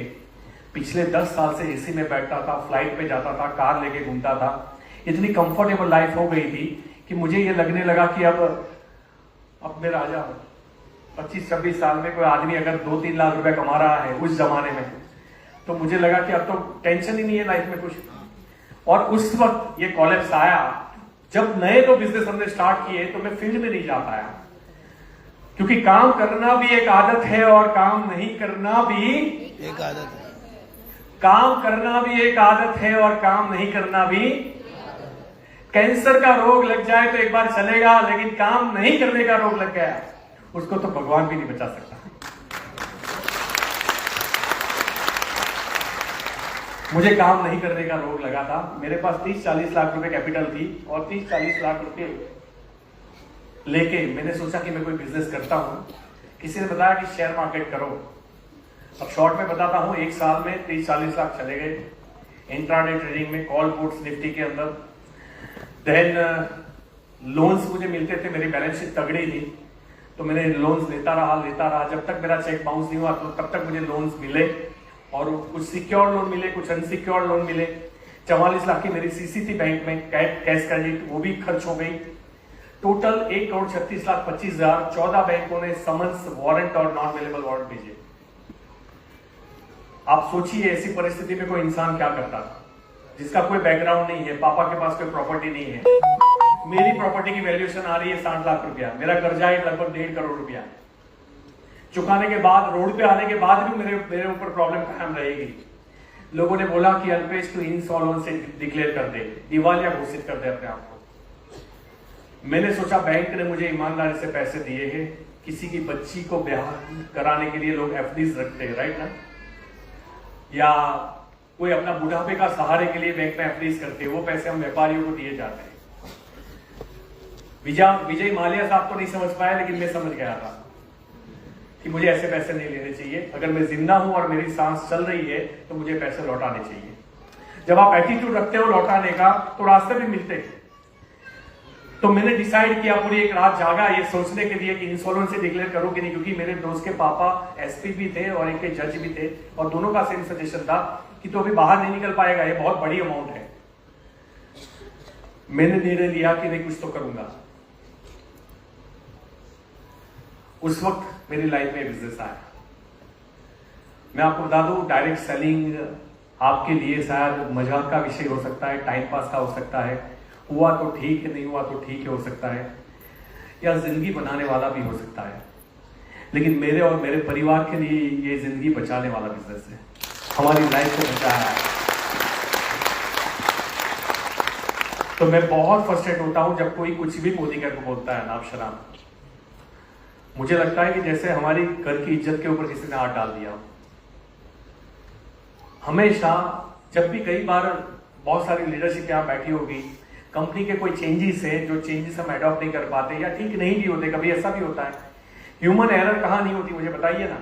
पिछले 10 साल से एसी में बैठता था, फ्लाइट पे जाता था, कार लेके घूमता था। इतनी कंफर्टेबल लाइफ हो गई थी कि मुझे ये लगने लगा कि अब मैं राजा हूं। 25-26 साल में कोई आदमी अगर 2-3 लाख रुपए कमा रहा है उस जमाने में, तो मुझे लगा कि अब तो टेंशन ही नहीं है लाइफ में कुछ। और उस वक्त ये कॉलेप्स आया जब नए 2 बिजनेस हमने स्टार्ट किए, तो मैं फील्ड में नहीं जा पाया, क्योंकि काम करना भी एक आदत है और काम नहीं करना भी
एक आदत है।
काम करना भी एक आदत है और काम नहीं करना भी। कैंसर का रोग लग जाए तो एक बार चलेगा, लेकिन काम नहीं करने का रोग लग गया उसको तो भगवान भी नहीं बचा सकता। मुझे काम नहीं करने का रोग लगा था। मेरे पास 30-40 लाख रुपए कैपिटल थी और 30-40 लाख रुपए लेके मैंने सोचा कि मैं कोई बिजनेस करता हूं। किसी ने बताया कि शेयर मार्केट करो। अब शॉर्ट में बताता हूं, एक साल में 30-40 लाख चले गए इंट्राडे ट्रेडिंग में, कॉल पुट्स निफ्टी के अंदर। देन लोन्स मुझे मिलते थे, मेरी बैलेंस शीट तगड़ी थी, तो मैंने लोन्स लेता रहा जब तक मेरा चेक बाउंस नहीं हुआ, तो तब तक मुझे लोन्स मिले, और कुछ सिक्योर्ड लोन मिले, कुछ अनसिक्योर्ड लोन मिले। 44 लाख की मेरी सीसी थी बैंक में, कैश क्रेडिट, वो भी खर्च हो गई। टोटल 1,36,25,000 14 बैंकों ने समन्स, वारंट और नॉन अवेलेबल वारंट भेजे। आप सोचिए ऐसी परिस्थिति में कोई इंसान क्या करता था, जिसका कोई बैकग्राउंड नहीं है, पापा के पास कोई प्रॉपर्टी नहीं है। मेरी प्रॉपर्टी की वैल्यूएशन आ रही है 60 लाख रुपया, मेरा कर्जा है लगभग 1.5 करोड़ रुपया। चुकाने के बाद, रोड पे आने के बाद भी मेरे ऊपर प्रॉब्लम कायम रहेगी। लोगों ने बोला कि अल्पेश टू इंसॉल्वेंसी डिक्लेयर कर दे, दिवालिया घोषित कर दे अपने आप को। मैंने सोचा बैंक ने मुझे ईमानदारी से पैसे दिए हैं, किसी की बच्ची को ब्याह कराने के लिए लोग एफडीज रखते हैं, राइट ना, या कोई अपना बुढ़ापे का सहारे के लिए बैंक में एफडीज करते हैं, वो पैसे हम व्यापारियों को दिए जाते हैं। विजय माल्या साहब तो नहीं समझ पाया, लेकिन मैं समझ गया था कि मुझे ऐसे पैसे नहीं लेने चाहिए। अगर मैं जिंदा हूं और मेरी सांस चल रही है तो मुझे पैसे लौटाने चाहिए। जब आप एटीट्यूड रखते हो लौटाने का, तो रास्ते भी मिलते हैं। तो मैंने डिसाइड किया, पूरी एक रात जागा ये सोचने के लिए कि इंसॉल्वेंसी डिक्लेयर करूं कि नहीं, क्योंकि मेरे दोस्त के पापा एसपी भी थे और एक के जज भी थे, और दोनों का सेम सजेशन था कि तो अभी बाहर नहीं निकल पाएगा, ये बहुत बड़ी अमाउंट है। मैंने निर्णय लिया कि नहीं, कुछ तो करूंगा। उस वक्त मेरी लाइफ में बिजनेस आया। मैं आपको बता दूं, डायरेक्ट सेलिंग आपके लिए शायद मजाक का विषय हो सकता है, टाइम पास का हो सकता है, हुआ तो ठीक है, नहीं हुआ तो ठीक है हो सकता है, या जिंदगी बनाने वाला भी हो सकता है। लेकिन मेरे और मेरे परिवार के लिए ये जिंदगी बचाने वाला बिजनेस है, हमारी लाइफ को बचाया है। तो मैं बहुत फ्रस्ट्रेट होता हूं जब कोई कुछ भी मोदी करके बोलता है नाम शराब। मुझे लगता है कि जैसे हमारी घर की इज्जत के ऊपर किसी ने हाथ डाल दिया। हमेशा जब भी, कई बार बहुत सारी लीडरशिप यहाँ बैठी होगी, कंपनी के कोई चेंजेस है जो चेंजेस हम अडॉप्ट नहीं कर पाते या ठीक नहीं भी होते, कभी ऐसा भी होता है। ह्यूमन एरर कहाँ नहीं होती, मुझे बताइए ना।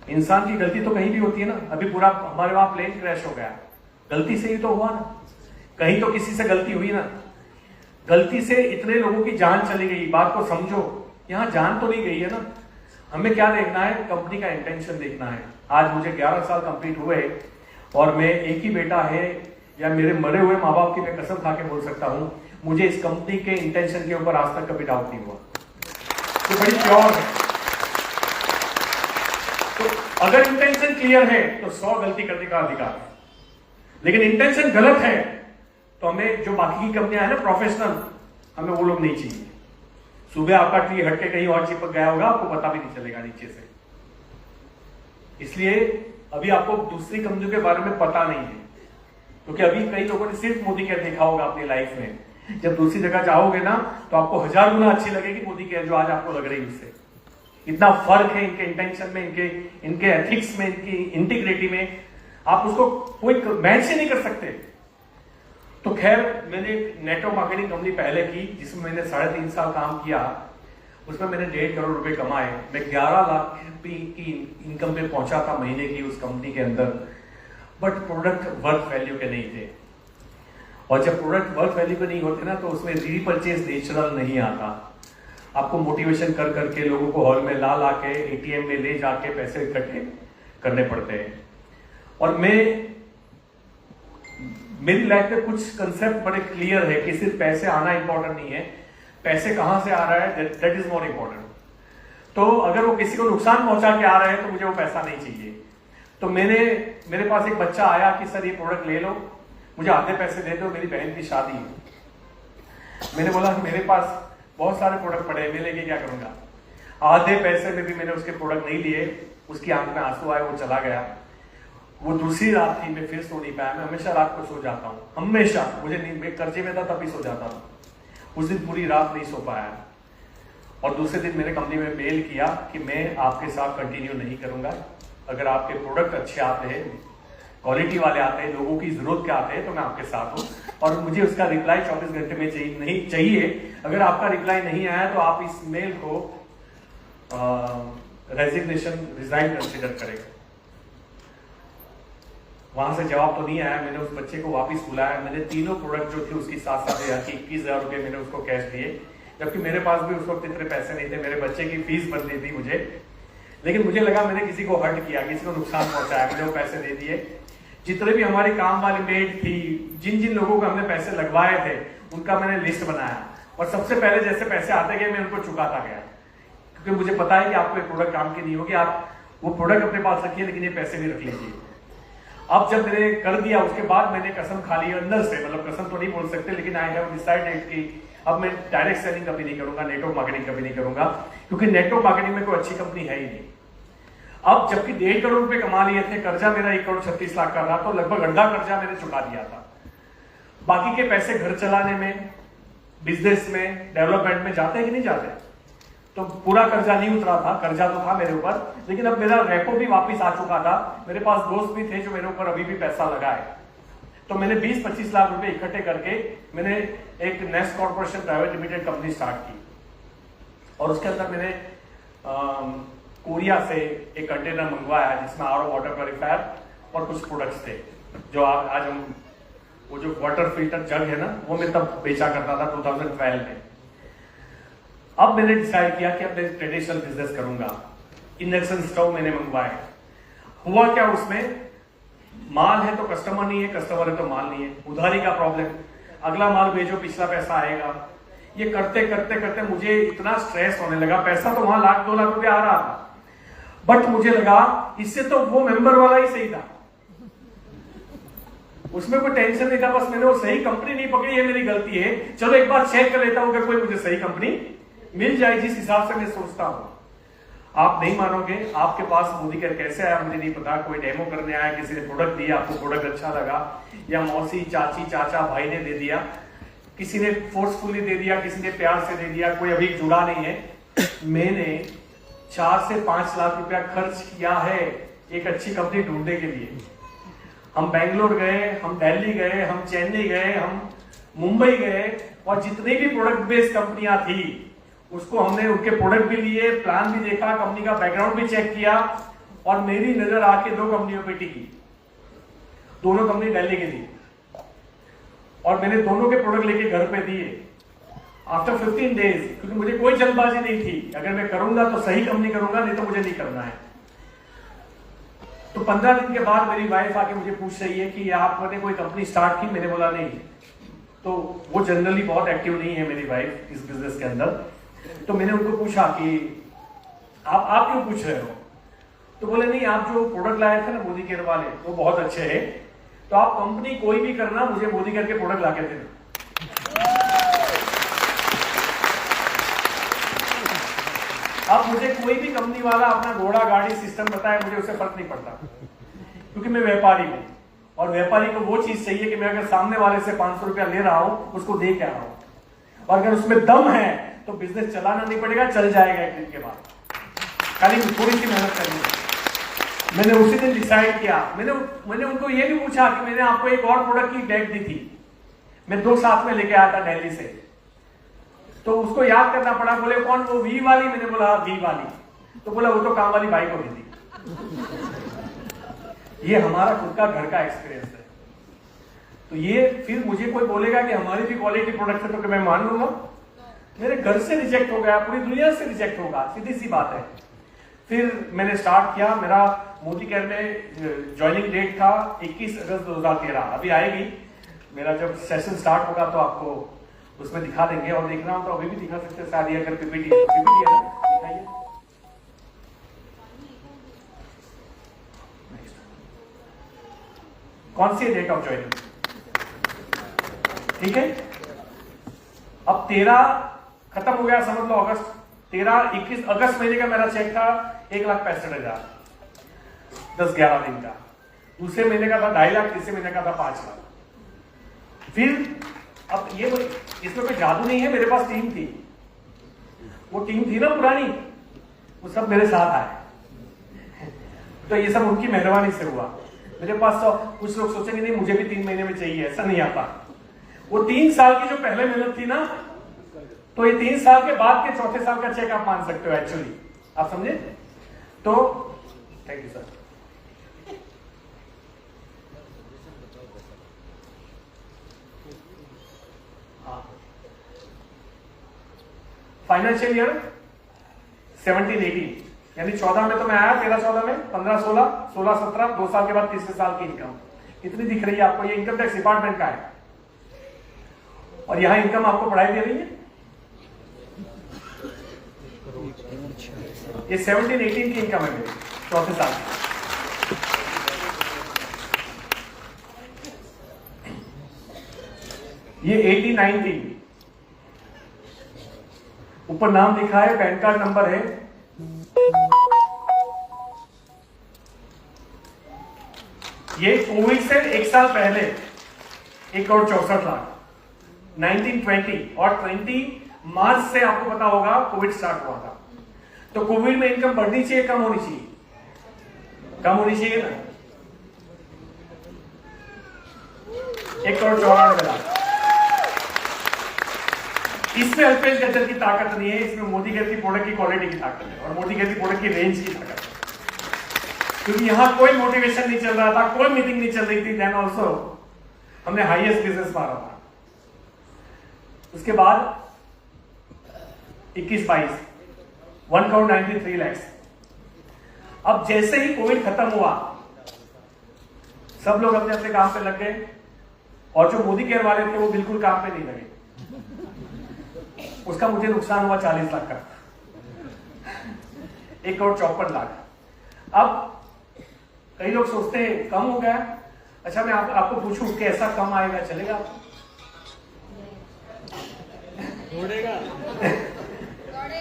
इंसान की गलती तो कहीं भी होती है ना। अभी पूरा हमारे वहां प्लेन क्रैश हो गया, गलती से ही तो हुआ ना, कहीं तो किसी से गलती हुई ना। गलती से इतने लोगों की जान चली गई, बात को समझो, यहां जान तो नहीं गई है ना। हमें क्या देखना है, कंपनी का इंटेंशन देखना है। आज मुझे 11 साल कंप्लीट हुए और मैं एक ही बेटा है या मेरे मरे हुए माँ बाप की मैं कसम खा के बोल सकता हूं, मुझे इस कंपनी के इंटेंशन के ऊपर आज तक कभी डाउट नहीं हुआ। तो बड़ी प्योर है। तो अगर इंटेंशन क्लियर है तो 100 गलती करने का अधिकार है, लेकिन इंटेंशन गलत है तो हमें जो बाकी की कंपनियां है ना प्रोफेशनल, हमें वो लोग नहीं चाहिए। सुबह आपका ट्री हट के कहीं और चिपक गया होगा, आपको पता भी नहीं चलेगा नीचे से। इसलिए अभी आपको दूसरी कंपनियों के बारे में पता नहीं है, क्योंकि अभी कई लोगों ने सिर्फ मोदी केयर देखा होगा अपनी लाइफ में। जब दूसरी जगह जाओगे ना तो आपको 1000 गुना अच्छी लगेगी मोदी केयर जो आज आपको लग रही है उससे। इतना फर्क है इनके इंटेंशन में, इनके एथिक्स में, इनकी इंटीग्रिटी में, आप उसको कोई मैच ही नहीं कर सकते। तो खैर, मैंने एक नेटवर्क मार्केटिंग कंपनी पहले की जिसमें मैंने 3.5 साल काम किया। उसमें मैंने 1.5 करोड़ रुपए कमाए। मैं 11 लाख की इनकम पे पहुंचा था महीने की उस कंपनी के अंदर। बट प्रोडक्ट वर्थ वैल्यू के नहीं थे, और जब प्रोडक्ट वर्थ वैल्यू के नहीं होते ना तो उसमें रीपरचेज नेचुरल नहीं आता। आपको मोटिवेशन कर करके लोगों को हॉल में ला के एटीएम में ले जाके पैसे इकट्ठे करने पड़ते हैं। और मेरी लाइफ में कुछ कंसेप्ट बड़े क्लियर है कि सिर्फ पैसे आना इंपॉर्टेंट नहीं है, पैसे कहां से आ रहा है दैट इज मोर इंपॉर्टेंट। तो अगर वो किसी को नुकसान पहुंचा के आ रहे हैं तो मुझे वो पैसा नहीं चाहिए। तो मेरे पास एक बच्चा आया कि सर ये प्रोडक्ट ले लो, मुझे आधे पैसे दे दो, मेरी बहन की शादी है। मैंने बोला कि मेरे पास बहुत सारे प्रोडक्ट पड़े हैं, मैं लेके क्या करूंगा। आधे पैसे में भी मैंने उसके प्रोडक्ट नहीं लिए। उसकी आंख में आंसू आए, वो चला गया। वो दूसरी रात थी, मैं फिर सो नहीं पाया। मैं हमेशा रात को सो जाता हूँ, हमेशा। मुझे नहीं, मैं कर्जे में था तभी सो जाता था। उस दिन पूरी रात नहीं सो पाया। और दूसरे दिन मैंने कंपनी में मेल किया कि मैं आपके साथ कंटिन्यू नहीं करूंगा। अगर आपके प्रोडक्ट अच्छे आते हैं, क्वालिटी वाले आते हैं, लोगों की जरूरत के आते हैं, तो मैं आपके साथ हूँ। और मुझे उसका रिप्लाई 24 घंटे में चाहिए। अगर आपका रिप्लाई नहीं आया तो आप इस मेल को रिजाइन कंसिडर करें। वहां से जवाब तो नहीं आया। मैंने उस बच्चे को वापस बुलाया। मैंने तीनों प्रोडक्ट जो थे उसकी साथ 21,000 रुपए मैंने उसको कैश दिए, जबकि मेरे पास भी उस वक्त इतने पैसे नहीं थे। मेरे बच्चे की फीस बननी थी मुझे, लेकिन मुझे लगा मैंने किसी को हर्ट किया, किसी को नुकसान पहुंचाया। मैंने वो पैसे दे दिए। जितने भी हमारी काम वाली मेड थी, जिन जिन लोगों को हमने पैसे लगवाए थे, उनका मैंने लिस्ट बनाया। और सबसे पहले जैसे पैसे आते गए मैं उनको चुकाता गया, क्योंकि मुझे पता है कि आपको ये प्रोडक्ट काम की नहीं होगी। आप वो प्रोडक्ट अपने पास रखिए, लेकिन ये पैसे भी रख लीजिए। अब जब मैंने कर दिया, उसके बाद मैंने कसम खा ली अंदर से, मतलब कसम तो नहीं बोल सकते, लेकिन आई हैव डिसाइडेड कि अब मैं डायरेक्ट सेलिंग कभी नहीं करूंगा, नेटवर्क मार्केटिंग कभी नहीं करूंगा, क्योंकि नेटवर्क मार्केटिंग में कोई अच्छी कंपनी है ही नहीं। अब जबकि 1.5 करोड़ रुपए कमा लिए थे, कर्जा मेरा 1 करोड़ 36 लाख का रहा, तो लगभग आधा कर्जा मैंने चुका दिया था। बाकी के पैसे घर चलाने में, बिजनेस में, डेवलपमेंट में जाते हैं कि नहीं जाते। तो पूरा कर्जा नहीं उतरा था, कर्जा तो था मेरे ऊपर, लेकिन अब मेरा रेपो भी वापस आ चुका था। मेरे पास दोस्त भी थे जो मेरे ऊपर अभी भी पैसा लगाए। तो मैंने 20-25 लाख रुपए इकट्ठे करके मैंने एक nest corporation private limited company start की। और उसके अंदर मैंने कोरिया से एक कंटेनर मंगवाया जिसमें आरओ वाटर प्योरीफायर और कुछ प्रोडक्ट्स थे, जो आज हम वो जो वाटर फिल्टर जग है ना, वो मैं तब बेचा करता था 2012 में। अब मैंने डिसाइड किया कि अब मैं ट्रेडिशनल बिजनेस करूंगा। इंडक्शन स्टोव मैंने मंगवाए। हुआ क्या, उसमें माल है तो कस्टमर नहीं है, कस्टमर है तो माल नहीं है, उधारी का प्रॉब्लम, अगला माल भेजो पिछला पैसा आएगा। ये करते करते करते मुझे इतना स्ट्रेस होने लगा। पैसा तो वहां 1-2 लाख रुपए आ रहा था, बट मुझे लगा इससे तो वो मेंबर वाला ही सही था, उसमें कोई टेंशन नहीं था। बस मैंने वो सही कंपनी नहीं पकड़ी, है मेरी गलती है। चलो एक बार चेक कर लेता हूं कि कोई मुझे सही कंपनी मिल जाए जिस हिसाब से मैं सोचता हूं। आप नहीं मानोगे, आपके पास मोदी केयर कैसे आया मुझे नहीं पता। कोई डेमो करने आया, किसी ने प्रोडक्ट दिया, आपको प्रोडक्ट अच्छा लगा, या मौसी, चाची, चाचा, भाई ने दे दिया, किसी ने फोर्सफुली दे दिया, किसी ने प्यार से दे दिया, कोई अभी जुड़ा नहीं है। मैंने 4 से 5 लाख रुपया खर्च किया है एक अच्छी कंपनी ढूंढने के लिए। हम बेंगलोर गए, हम दिल्ली गए, हम चेन्नई गए, हम मुंबई गए, और जितनी भी प्रोडक्ट बेस्ड कंपनियां थी उसको हमने उनके प्रोडक्ट भी लिए, प्लान भी देखा, कंपनी का बैकग्राउंड भी चेक किया, और मेरी नजर आके 2 कंपनियों पे टिकी। दोनों कंपनी दिल्ली की थी और मैंने दोनों के प्रोडक्ट लेके घर पे दिए आफ्टर 15 डेज, क्योंकि मुझे कोई जल्दबाजी नहीं थी। अगर मैं करूंगा तो सही कंपनी करूंगा, नहीं तो मुझे नहीं करना है। तो 15 दिन के बाद मेरी वाइफ आके मुझे पूछ रही है कि आपने कोई कंपनी स्टार्ट की? मैंने बोला नहीं। तो वो जनरली बहुत एक्टिव नहीं है मेरी वाइफ इस बिजनेस के अंदर। तो मैंने उनको पूछा कि आप क्यों पूछ रहे हो? तो बोले नहीं, आप जो प्रोडक्ट लाए थे ना मोदी केयर वाले, वो बहुत अच्छे हैं, तो आप कंपनी कोई भी करना, मुझे मोदी केयर के प्रोडक्ट लाके देना। अब मुझे कोई भी कंपनी वाला अपना घोड़ा गाड़ी सिस्टम बताए, मुझे उससे फर्क नहीं पड़ता, क्योंकि मैं व्यापारी हूं और व्यापारी को वो चीज चाहिए कि मैं अगर सामने वाले से 500 रुपया ले रहा हूं, उसको दे के आ रहा हूं, और अगर उसमें दम है तो बिजनेस चलाना नहीं पड़ेगा, चल जाएगा एक दिन के बाद, खाली थोड़ी सी मेहनत करनी है। मैंने उसी दिन डिसाइड किया। मैंने उनको ये भी पूछा कि मैंने आपको एक और प्रोडक्ट की डेट दी थी, मैं 2 साथ में लेके आया था दिल्ली से, तो उसको याद करना पड़ा। बोले कौन? वो वी वाली? मैंने बोला वी वाली। तो बोला वो तो काम वाली बाई को दी थी। ये हमारा खुद का घर का एक्सपीरियंस है। तो ये फिर मुझे कोई बोलेगा कि हमारी भी क्वालिटी प्रोडक्ट है तो मैं मान लूंगा? मेरे घर से रिजेक्ट हो गया, पूरी दुनिया से रिजेक्ट होगा, सीधी सी बात है। फिर मैंने स्टार्ट किया। मेरा मोदी केयर में ज्वाइनिंग डेट था 21 अगस्त 2013। अभी आएगी, मेरा जब सेशन स्टार्ट होगा तो आपको उसमें दिखा देंगे, और देखना हो तो अभी भी दिखा सकते हैं। शायद ये अगर पीपीटी है तो पीपीटी है ना, दिखाइए। कौन सी डेट ऑफ ज्वाइनिंग? ठीक है, अब 13 खत्म हो गया, समझ लो अगस्त। 21 अगस्त महीने का मेरा चेक था 1,65,000, 10-11 दिन का। दूसरे महीने का था 2.5 लाख, तीसरे महीने का था 5 लाख। फिर अब ये इसमें कोई जादू नहीं है, मेरे पास टीम थी। वो टीम थी ना पुरानी, वो सब मेरे साथ आए। तो ये सब उनकी मेहरबानी से हुआ। मेरे पास तो कुछ लोग सोचेंगे नहीं मुझे भी 3 महीने में चाहिए, ऐसा नहीं आता। वो 3 साल की जो पहले मेहनत थी ना, तो ये 3 साल के बाद के चौथे साल का चेक आप मान सकते हो एक्चुअली। आप समझे? तो thank you sir. Financial year 17-18, यानी 14 में तो मैं आया, 13-14 में, 15-16, 16-17, 2 साल के बाद तीसरे साल की इनकम कितनी दिख रही है आपको? ये इनकम टैक्स डिपार्टमेंट का है, और यहां इनकम आपको पढ़ाई दे रही है। ये 17-18 की इनकम है मेरी, चौथे साल की। ये 18-19, ऊपर नाम लिखा है, पैन कार्ड नंबर है। ये कोविड से 1 साल पहले 1,64,00,000, 19-20 और 20 मार्च से आपको पता होगा कोविड स्टार्ट हुआ था। तो कोविड में इनकम बढ़नी चाहिए, कम होनी चाहिए? कम होनी चाहिए ना। 1,94,00,000। इसमें अल्पेश गज्जर की ताकत नहीं है, इसमें मोदी केयर की प्रोडक्ट की क्वालिटी की ताकत है, और मोदी केयर की प्रोडक्ट की रेंज की ताकत है। क्योंकि यहां कोई मोटिवेशन नहीं चल रहा था, कोई मीटिंग नहीं चल रही थी, देन ऑल्सो हमने हाईएस्ट बिजनेस मारा था। उसके बाद 21-22, 1,93 lakhs। अब जैसे ही कोविड खत्म हुआ, सब लोग अपने अपने काम पे लग गए, और जो मोदी केयर वाले थे वो बिल्कुल काम पे नहीं लगे। उसका मुझे नुकसान हुआ 40 लाख का, 1,54,00,000। अब कई लोग सोचते हैं कम हो गया। अच्छा, मैं आपको पूछूं कि ऐसा कम आएगा, चलेगा?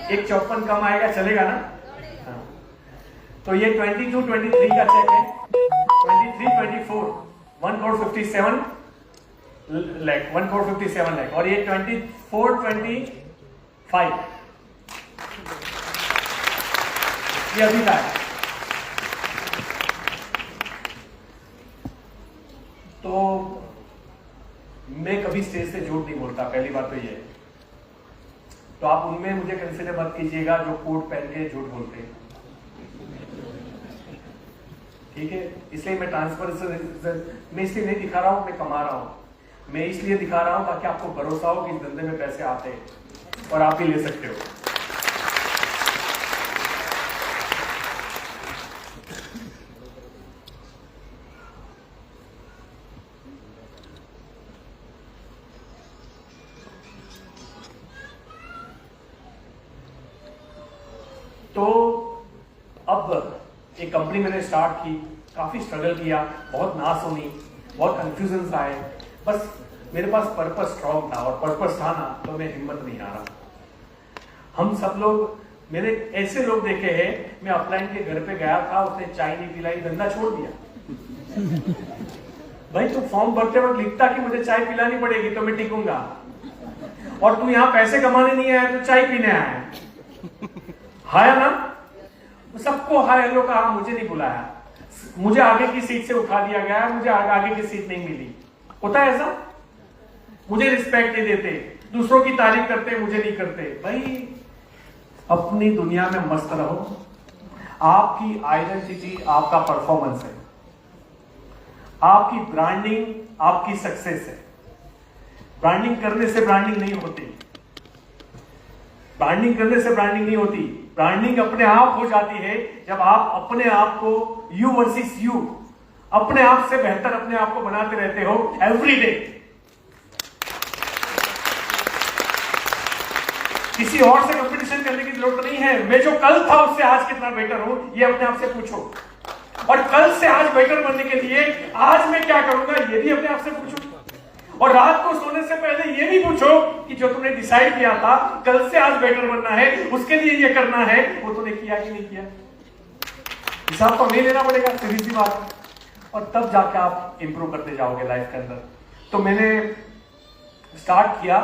1,54 कम आएगा, चलेगा ना? हाँ। तो ये 22-23 का चेक है, 23-24, 1,57 लाख, 1,57 लाख, और ये 24-25 ये अभी का है। तो मैं कभी स्टेज से झूठ नहीं बोलता, पहली बात तो ये है। तो आप उनमें मुझे कंसिडर मत कीजिएगा जो कोट पहन के झूठ बोलते हैं। ठीक है, इसलिए मैं ट्रांसफर मैं इसलिए नहीं दिखा रहा हूँ मैं कमा रहा हूँ, मैं इसलिए दिखा रहा हूँ ताकि आपको भरोसा हो कि इस धंधे में पैसे आते हैं और आप भी ले सकते हो। तो अब एक कंपनी मैंने स्टार्ट की, काफी स्ट्रगल किया, बहुत ना सुनी, बहुत कंफ्यूजन आए, बस मेरे पास पर्पस स्ट्रॉन्ग था और पर्पस था ना तो मैं हिम्मत नहीं आ रहा। हम सब लोग, मेरे ऐसे लोग देखे हैं, मैं अपलाइन के घर पे गया था, उसने चाय नहीं पिलाई, धंधा छोड़ दिया। भाई तू फॉर्म भरते वक्त लिखता कि मुझे चाय पिलानी पड़ेगी तो मैं टिकूंगा, और तू यहाँ पैसे कमाने नहीं आया तो चाय पीने आया है ना? सबको हाय हेलो कहा, मुझे नहीं बुलाया, मुझे आगे की सीट से उठा दिया गया, मुझे आगे की सीट नहीं मिली। होता है ऐसा? मुझे रिस्पेक्ट नहीं देते, दूसरों की तारीफ करते, मुझे नहीं करते। भाई अपनी दुनिया में मस्त रहो, आपकी आइडेंटिटी आपका परफॉर्मेंस है, आपकी ब्रांडिंग आपकी सक्सेस है। ब्रांडिंग करने से ब्रांडिंग नहीं होती, ब्रांडिंग करने से ब्रांडिंग नहीं होती। ब्रांडिंग अपने आप हो जाती है जब आप अपने आप को यू वर्सेस यू, अपने आप से बेहतर अपने आप को बनाते रहते हो एवरी डे। किसी और से कंपटीशन करने की जरूरत नहीं है। मैं जो कल था उससे आज कितना बेटर हूं ये अपने आप से पूछो, और कल से आज बेटर बनने के लिए आज मैं क्या करूंगा ये भी अपने आप से पूछो, और रात को सोने से पहले ये भी पूछो कि जो तुमने डिसाइड किया था कल से आज बेटर बनना है, उसके लिए ये करना है, वो तूने किया कि नहीं किया। हिसाब तो नहीं लेना पड़ेगा, सीधी सी बात है, और तब जाके आप इंप्रूव करते जाओगे लाइफ के अंदर। तो मैंने स्टार्ट किया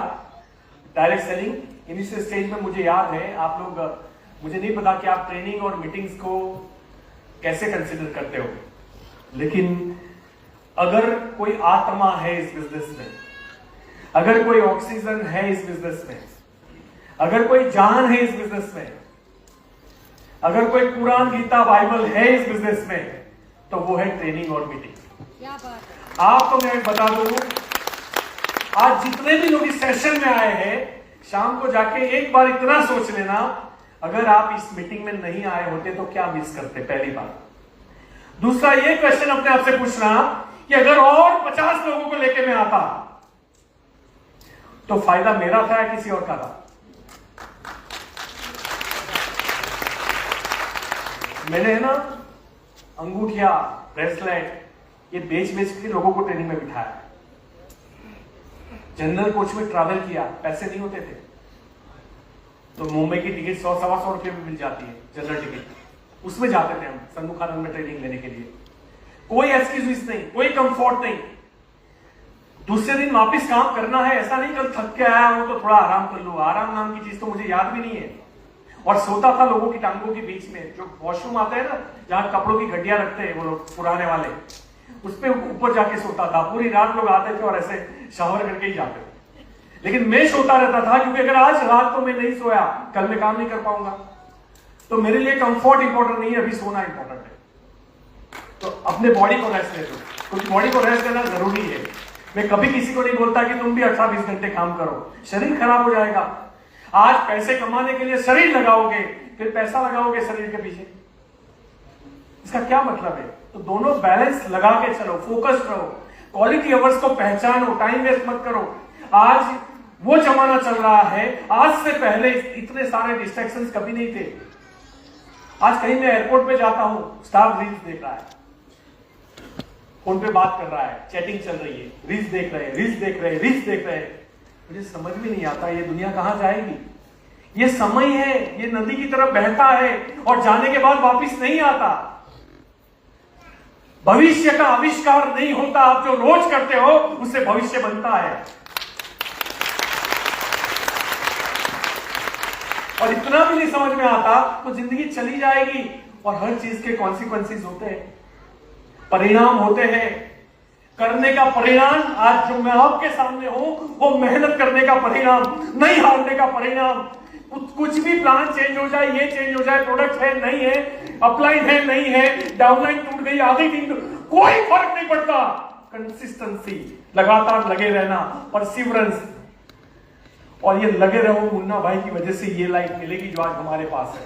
डायरेक्ट सेलिंग। इनिशियल स्टेज में मुझे याद है, आप लोग, मुझे नहीं पता कि आप ट्रेनिंग और मीटिंग्स को कैसे कंसिडर करते हो, लेकिन अगर कोई आत्मा है इस बिजनेस में, अगर कोई ऑक्सीजन है इस बिजनेस में, अगर कोई जान है इस बिजनेस में, अगर कोई कुरान गीता बाइबल है इस बिजनेस में, तो वो है ट्रेनिंग और मीटिंग। क्या बात। आप तो मैं बता दूं, आज जितने भी लोग इस सेशन में आए हैं, शाम को जाके एक बार इतना सोच लेना, अगर आप इस मीटिंग में नहीं आए होते तो क्या मिस करते, पहली बात। दूसरा ये क्वेश्चन अपने आप से पूछना कि अगर और 50 लोगों को लेके मैं आता तो फायदा मेरा था या किसी और का था? मैंने है ना अंगूठिया, ब्रेसलेट ये बेच के लोगों को ट्रेनिंग में बिठाया, जनरल कोच में ट्रैवल किया, पैसे नहीं होते थे तो मुंबई की टिकट 100-125 रुपए में मिल जाती है, जनरल टिकट, उसमें जाते थे हम सन्मुख आनंद में ट्रेनिंग लेने के लिए। कोई एक्सक्यूज नहीं, कोई कंफर्ट नहीं। दूसरे दिन वापस काम करना है, ऐसा नहीं कल थक के आया हूं तो थोड़ा आराम कर लूं, आराम नाम की चीज तो मुझे याद भी नहीं है। और सोता था लोगों की टांगों के बीच में, जो वॉशरूम आते हैं ना जहां कपड़ों की गड्डियां रखते हैं वो लोग पुराने वाले, उस पे ऊपर जाके सोता था। पूरी रात लोग आते थे और ऐसे शावर करके ही जाते थे, लेकिन मैं सोता रहता था क्योंकि अगर आज रात को मैं नहीं सोया कल मैं काम नहीं कर पाऊंगा। तो मेरे लिए कंफर्ट इंपॉर्टेंट नहीं है, अभी सोना इंपॉर्टेंट है। तो अपने बॉडी को रेस्ट दे दो, क्योंकि बॉडी को रेस्ट देना जरूरी है। मैं कभी किसी को नहीं बोलता कि तुम भी 18-20 घंटे काम करो, शरीर खराब हो जाएगा। आज पैसे कमाने के लिए शरीर लगाओगे, फिर पैसा लगाओगे शरीर के पीछे, इसका क्या मतलब है? तो दोनों बैलेंस लगा के चलो, फोकस्ड रहो, क्वालिटी अवर्स को पहचानो, टाइम वेस्ट मत करो। आज वो जमाना चल रहा है, आज से पहले इतने सारे डिस्ट्रैक्शंस कभी नहीं थे। आज कहीं मैं एयरपोर्ट पे जाता हूं, स्टाफ रील्स देख रहा है, फोन पे बात कर रहा है, चैटिंग चल रही है, रील्स देख रहे हैं, रील्स देख रहे हैं, रील्स देख रहे हैं। मुझे समझ में नहीं आता ये दुनिया कहां जाएगी। ये समय है, ये नदी की तरफ बहता है और जाने के बाद वापस नहीं आता। भविष्य का आविष्कार नहीं होता, आप जो रोज करते हो उससे भविष्य बनता है। और इतना भी नहीं समझ में आता तो जिंदगी चली जाएगी, और हर चीज के कॉन्सिक्वेंसेस होते हैं, परिणाम होते हैं। करने का परिणाम आज जो मैं आपके सामने हूं वो मेहनत करने का परिणाम, नहीं हारने का परिणाम। कुछ भी प्लान चेंज हो जाए, ये चेंज हो जाए, प्रोडक्ट है नहीं है, अपलाइन है नहीं है, डाउनलाइन टूट गई, आधी टीम, कोई फर्क नहीं पड़ता। कंसिस्टेंसी, लगातार लगे रहना, परसिवरेंस, और ये लगे रहो मुन्ना भाई की वजह से ये लाइफ मिलेगी जो आज हमारे पास है।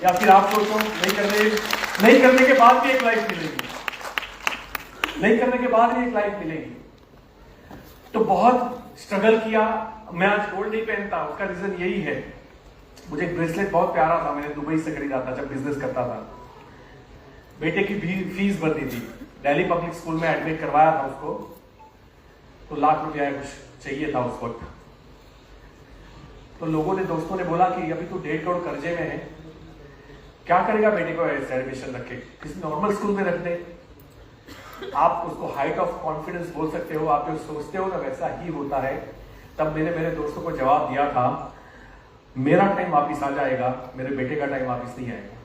या फिर आप सोचो नहीं करने के बाद भी एक लाइफ मिलेगी, नहीं करने के बाद भी एक लाइफ मिलेगी। तो बहुत स्ट्रगल किया। मैं आज गोल्ड नहीं पहनता, उसका रीजन यही है, मुझे एक ब्रेसलेट बहुत प्यारा था, मैंने दुबई से खरीदा था जब बिजनेस करता था। बेटे की फीस भरनी थी, दिल्ली पब्लिक स्कूल में एडमिट करवाया था उसको, तो लाख रुपया कुछ चाहिए था उस वक्त। तो लोगों ने, दोस्तों ने बोला कि अभी तू 1.5 करोड़ कर्जे में है, क्या करेगा बेटे को ऐसे एडमिशन रखे, किसी नॉर्मल स्कूल में रख दे। आप उसको हाइट ऑफ कॉन्फिडेंस बोल सकते हो, आप जो सोचते हो ना वैसा ही होता है। तब मैंने मेरे दोस्तों को जवाब दिया था, मेरा टाइम वापिस आ जाएगा, मेरे बेटे का टाइम वापिस नहीं आएगा।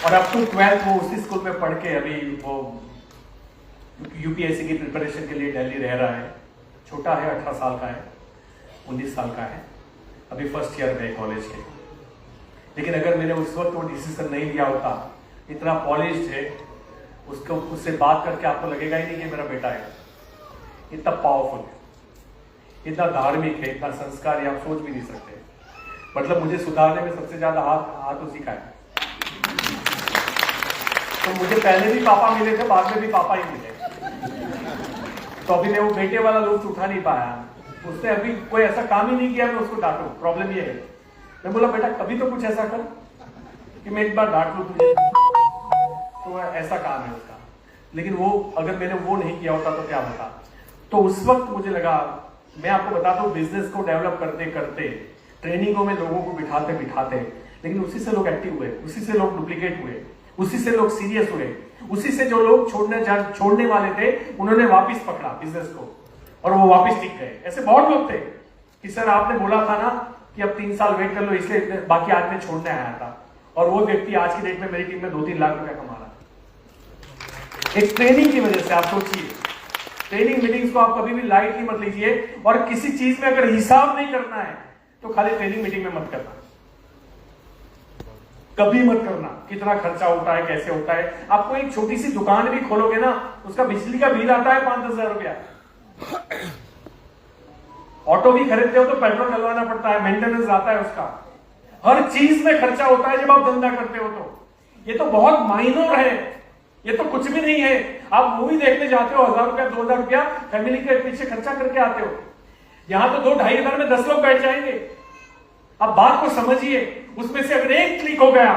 और अब तो 12th वो उसी स्कूल में पढ़ के अभी वो यूपीएससी की प्रिपरेशन के लिए दिल्ली रह रहा है। छोटा है, 18 साल का है, 19 साल का है, अभी फर्स्ट ईयर में कॉलेज के। लेकिन अगर मैंने उस वक्त वो डिसीजन नहीं लिया होता, इतना पॉलिश्ड है, उसको उससे बात करके आपको लगेगा ही नहीं कि मेरा बेटा है। इतना पावरफुल है, इतना धार्मिक है, इतना संस्कारी, आप सोच भी नहीं सकते। मतलब मुझे सुधारने में सबसे ज्यादा हाथ उसी का है। तो मुझे पहले भी पापा मिले थे, बाद में भी पापा ही मिले, तो अभी मैं वो बेटे वाला लुत्फ उठा नहीं पाया। उसने अभी कोई ऐसा काम ही नहीं किया मैं उसको डांटूं। प्रॉब्लम ये है, मैं बोला बेटा कभी तो कुछ ऐसा कर कि मैं एक बार डांट लूं तुझे, तो ऐसा काम है उसका। लेकिन वो, अगर मैंने वो नहीं किया होता तो क्या होता। तो उस वक्त मुझे लगा, मैं आपको बताता हूँ, बिजनेस को डेवलप करते करते, ट्रेनिंगों में लोगों को बिठाते बिठाते, लेकिन उसी से लोग एक्टिव हुए, उसी से लोग डुप्लीकेट हुए, उसी से लोग सीरियस हुए, उसी से जो लोग छोड़ने वाले थे उन्होंने वापस पकड़ा बिजनेस को और वो वापस टिक गए। ऐसे बहुत लोग थे कि सर आपने बोला था ना कि अब 3 साल वेट कर लो, इसलिए बाकी आज मैं छोड़ने आया था। और वो व्यक्ति आज की डेट में मेरी टीम में 2-3 लाख रुपया कमा रहा है, एक ट्रेनिंग की वजह से। आप सोचिए, ट्रेनिंग मीटिंग्स को आप कभी भी लाइटली मत लीजिए, और किसी चीज में अगर हिसाब नहीं करना है तो खाली ट्रेनिंग मीटिंग में मत करना, कभी मत करना। कितना खर्चा होता है, कैसे होता है। आपको एक छोटी सी दुकान भी खोलोगे ना, उसका बिजली का बिल आता है 5-10 हजार रुपया। ऑटो भी खरीदते हो तो पेट्रोल डलवाना पड़ता है, मेंटेनेंस आता है उसका, हर चीज में खर्चा होता है जब आप धंधा करते हो। तो ये तो बहुत माइनर है, ये तो कुछ भी नहीं है। आप मूवी देखने जाते हो, 1000 रुपया 2000 रुपया फैमिली के पीछे खर्चा करके आते हो, यहां तो 2-2.5 हजार में 10 लोग बैठ जाएंगे। अब बात को समझिए, उसमें से अगर एक क्लिक हो गया,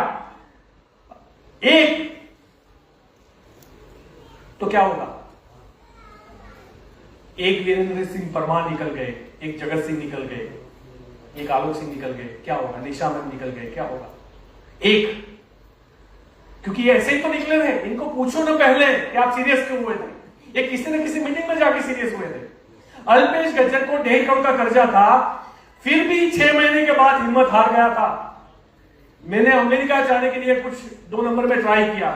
एक, तो क्या होगा। एक वीरेंद्र सिंह परमार निकल गए, एक जगत सिंह निकल गए, एक आलोक सिंह निकल गए, क्या होगा। निशानंद निकल गए, क्या होगा। एक, क्योंकि ये ऐसे ही तो निकले थे। इनको पूछो ना पहले कि आप सीरियस क्यों हुए थे, ये किसी न किसी मीटिंग में जाके सीरियस हुए थे। अल्पेश गज्जर को 1.5 करोड़ का कर्जा था, फिर भी 6 महीने के बाद हिम्मत हार गया था। मैंने अमेरिका जाने के लिए कुछ 2 नंबर में ट्राई किया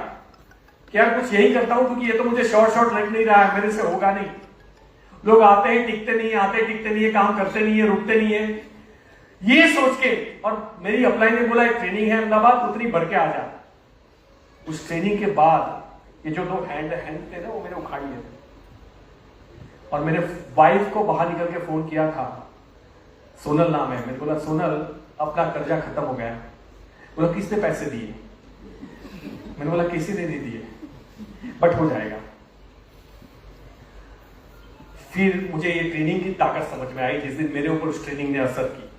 कि यार कुछ यही करता हूं, क्योंकि ये तो मुझे शॉर्ट लग नहीं रहा है, मेरे से होगा नहीं। लोग आते हैं टिकते नहीं, आते टिकते नहीं है, काम करते नहीं है, रुकते नहीं है, ये सोच के। और मेरी अपलाइन ने बोला एक ट्रेनिंग है अहमदाबाद, उतनी बढ़ के आ जा। उस ट्रेनिंग के बाद ये जो 2 हैंड थे ना, वो मैंने उखाड़ लिए थे। और मैंने वाइफ को बाहर निकल के फोन किया था, सोनल नाम है, मैंने बोला सोनल अपना कर्जा खत्म हो गया। बोला किसने पैसे दिए। मैंने बोला किसी ने नहीं दिए, बट हो जाएगा। फिर मुझे ये ट्रेनिंग की ताकत समझ में आई जिस दिन मेरे ऊपर उस ट्रेनिंग ने असर की।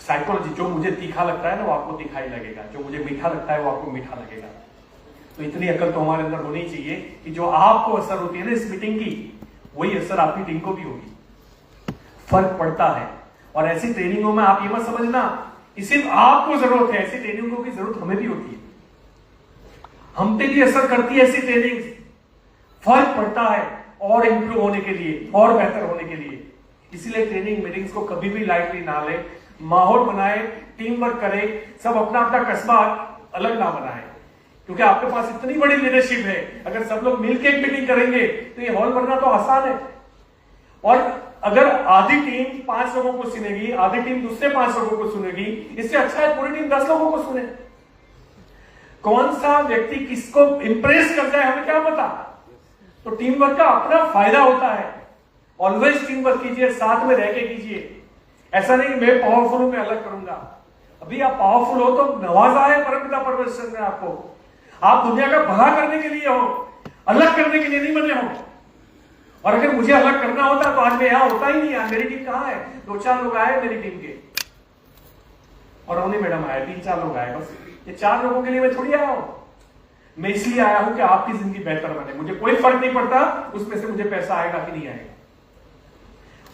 साइकोलॉजी, जो मुझे तीखा लगता है ना वो आपको तीखा ही लगेगा, जो मुझे मीठा लगता है वो आपको मीठा लगेगा। तो इतनी अकल तो हमारे अंदर होनी चाहिए कि जो आपको असर होती है ना इस मीटिंग की, वही असर आपकी टीम को भी होगी। फर्क पड़ता है। और ऐसी ट्रेनिंगों में आप ये मत समझना कि सिर्फ आपको जरूरत है, ऐसी ट्रेनिंगों की जरूरत हमें भी होती है, हम पे भी असर करती है ऐसी ट्रेनिंग। फर्क पड़ता है और इंप्रूव होने के लिए, और बेहतर होने के लिए। इसीलिए ट्रेनिंग मीटिंग्स को कभी भी लाइटली ना ले, माहौल बनाए, टीम वर्क करे, सब अपना अपना कस्बा अलग ना बनाए, क्योंकि आपके पास इतनी बड़ी लीडरशिप है। अगर सब लोग मिलकर एक मीटिंग करेंगे तो ये हॉल भरना तो आसान है। और अगर आधी टीम 5 लोगों को सुनेगी, आधी टीम दूसरे 5 लोगों को सुनेगी, इससे अच्छा है पूरी टीम 10 लोगों को सुने। कौन सा व्यक्ति किसको इंप्रेस कर जाए हमें क्या पता। तो टीम वर्क का अपना फायदा होता है। ऑलवेज टीम वर्क कीजिए, साथ में रह के कीजिए। ऐसा नहीं मैं पावरफुल हूं मैं अलग करूंगा। अभी आप पावरफुल हो तो नवाजा है परमपिता परमेश्वर ने आपको। आप दुनिया का भला करने के लिए हो, अलग करने के लिए नहीं बने हो। और अगर मुझे अलग करना होता तो आज मैं यहां होता ही नहीं। यार मेरी टीम कहां है? 2-4 लोग आए मेरी टीम के, और रोनी मैडम आए, 3-4 लोग आए बस। ये 4 लोगों के लिए मैं थोड़ी आया हूं। मैं इसलिए आया हूं कि आपकी जिंदगी बेहतर बने। मुझे कोई फर्क नहीं पड़ता उसमें से मुझे पैसा आएगा कि नहीं आएगा।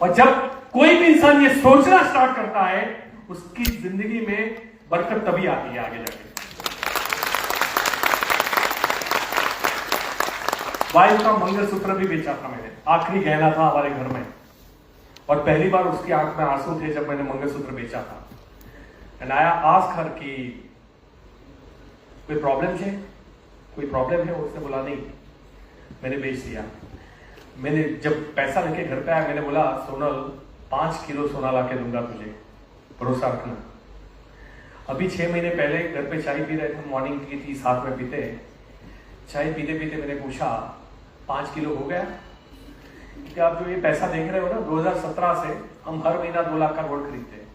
और जब कोई भी इंसान ये सोचना स्टार्ट करता है उसकी जिंदगी में बरकत तभी आती है आगे जाके। वाइफ का मंगलसूत्र भी बेचा था मैंने, आखिरी गहना था हमारे घर में, और पहली बार उसकी आंख में आंसू थे जब मैंने मंगलसूत्र बेचा था। एंड आई आस्क्ड हर कि कोई प्रॉब्लम है, कोई प्रॉब्लम है? उसने बोला नहीं, मैंने बेच दिया। मैंने जब पैसा लेके घर पे आया मैंने बोला सोनल 5 किलो सोना ला के दूंगा तुझे, भरोसा रखना। अभी 6 महीने पहले घर पे चाय पी रहे थे, मॉर्निंग की थी, साथ में पीते। चाय पीते पीते मैंने पूछा 5 किलो हो गया? कि आप जो ये पैसा देख रहे हो ना, 2017 से हम हर महीना 2 लाख का गोल्ड खरीदते हैं।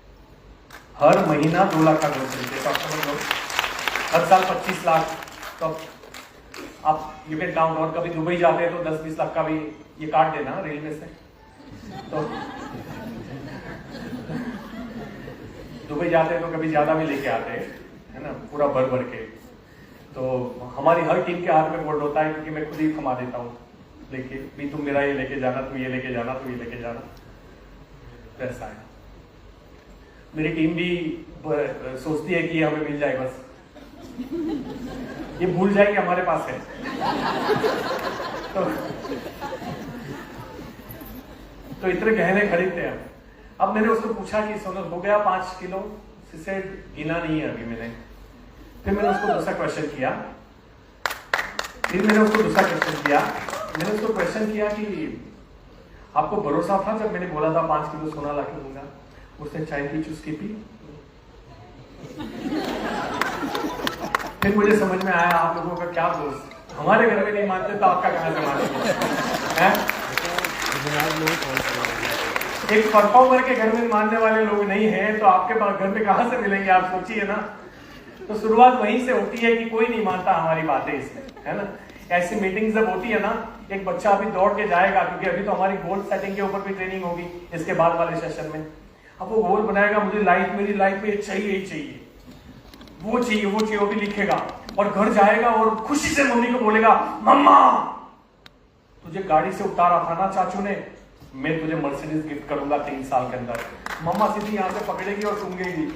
हर महीना 2 लाख का गोल्ड खरीदते हैं। तो आप समझ लो हर साल 25 लाख। तो आप यू कैन काउंट। और कभी दुबई जाते हैं तो 10-20 लाख का भी ये काट देना रेलवे से। तो दुबई जाते हैं तो कभी ज्यादा भी लेके आते हैं, है ना, पूरा भर भर के। तो हमारी हर टीम के हाथ में गोल्ड होता है क्योंकि मैं खुद ही थमा देता हूँ, देखिए भी तुम मेरा ये लेके जाना, तुम ये लेके जाना, तुम ये लेके जाना, वैसा है। मेरी टीम भी सोचती है कि हमें मिल जाए, बस ये भूल जाए कि हमारे पास है। तो इतने गहने खरीदते हैं। अब मैंने उसको पूछा कि सोनल हो गया 5 किलो? से गिना नहीं है अभी मैंने। फिर मैंने उसको दूसरा क्वेश्चन किया। मैंने उसको क्वेश्चन किया कि आपको भरोसा था जब मैंने बोला था 5 किलो सोना ला के दूंगा? उसने चाय की चुस्की पी। फिर मुझे समझ में आया आप लोगों का क्या दोस्त, हमारे घर में नहीं मानते तो आपका कहां से मानेंगे? एक परफॉर्मर के घर में मानने वाले लोग नहीं हैं तो आपके पास घर में कहां से मिलेंगे? आप सोचिए ना। तो शुरुआत वहीं से होती है कि कोई नहीं मानता हमारी बातें इसमें, है ना। ऐसी मीटिंग जब होती है ना, एक बच्चा अभी दौड़ के जाएगा क्योंकि अभी तो हमारी गोल सेटिंग के ऊपर भी ट्रेनिंग होगी इसके बाद वाले सेशन में। अब वो गोल बनाएगा, मुझे मेरी लाइफ में चाहिए ही चाहिए, वो चाहिए, वो भी लिखेगा और घर जाएगा और खुशी से मम्मी को बोलेगा मम्मा तुझे गाड़ी से उतारा था ना चाचू ने, मैं तुझे मर्सिडीज गिफ्ट करूंगा 3 साल के अंदर। मम्मा सीधी यहां से पकड़ेगी और सूंघेगी।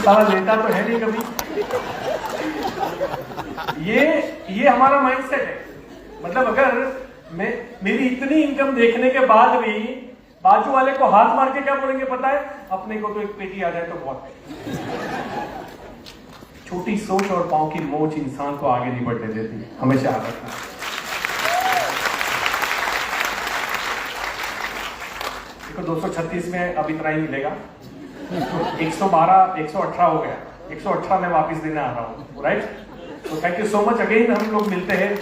साला लेता तो है नहीं कभी। ये हमारा माइंडसेट है। मतलब अगर मेरी इतनी इनकम देखने के बाद भी बाजू वाले को हाथ मार के क्या बोलेंगे पता है? अपने को तो एक पेटी आ जाए तो बहुत है। छोटी सोच और पांव की मोच इंसान को आगे नहीं बढ़ने देती, हमेशा याद रखना। देखो 236 में अब इतना ही मिलेगा, तो 112 118 हो गया, 118 में वापस देने आ रहा हूँ, राइट। तो thank you so much again, हम लोग मिलते हैं।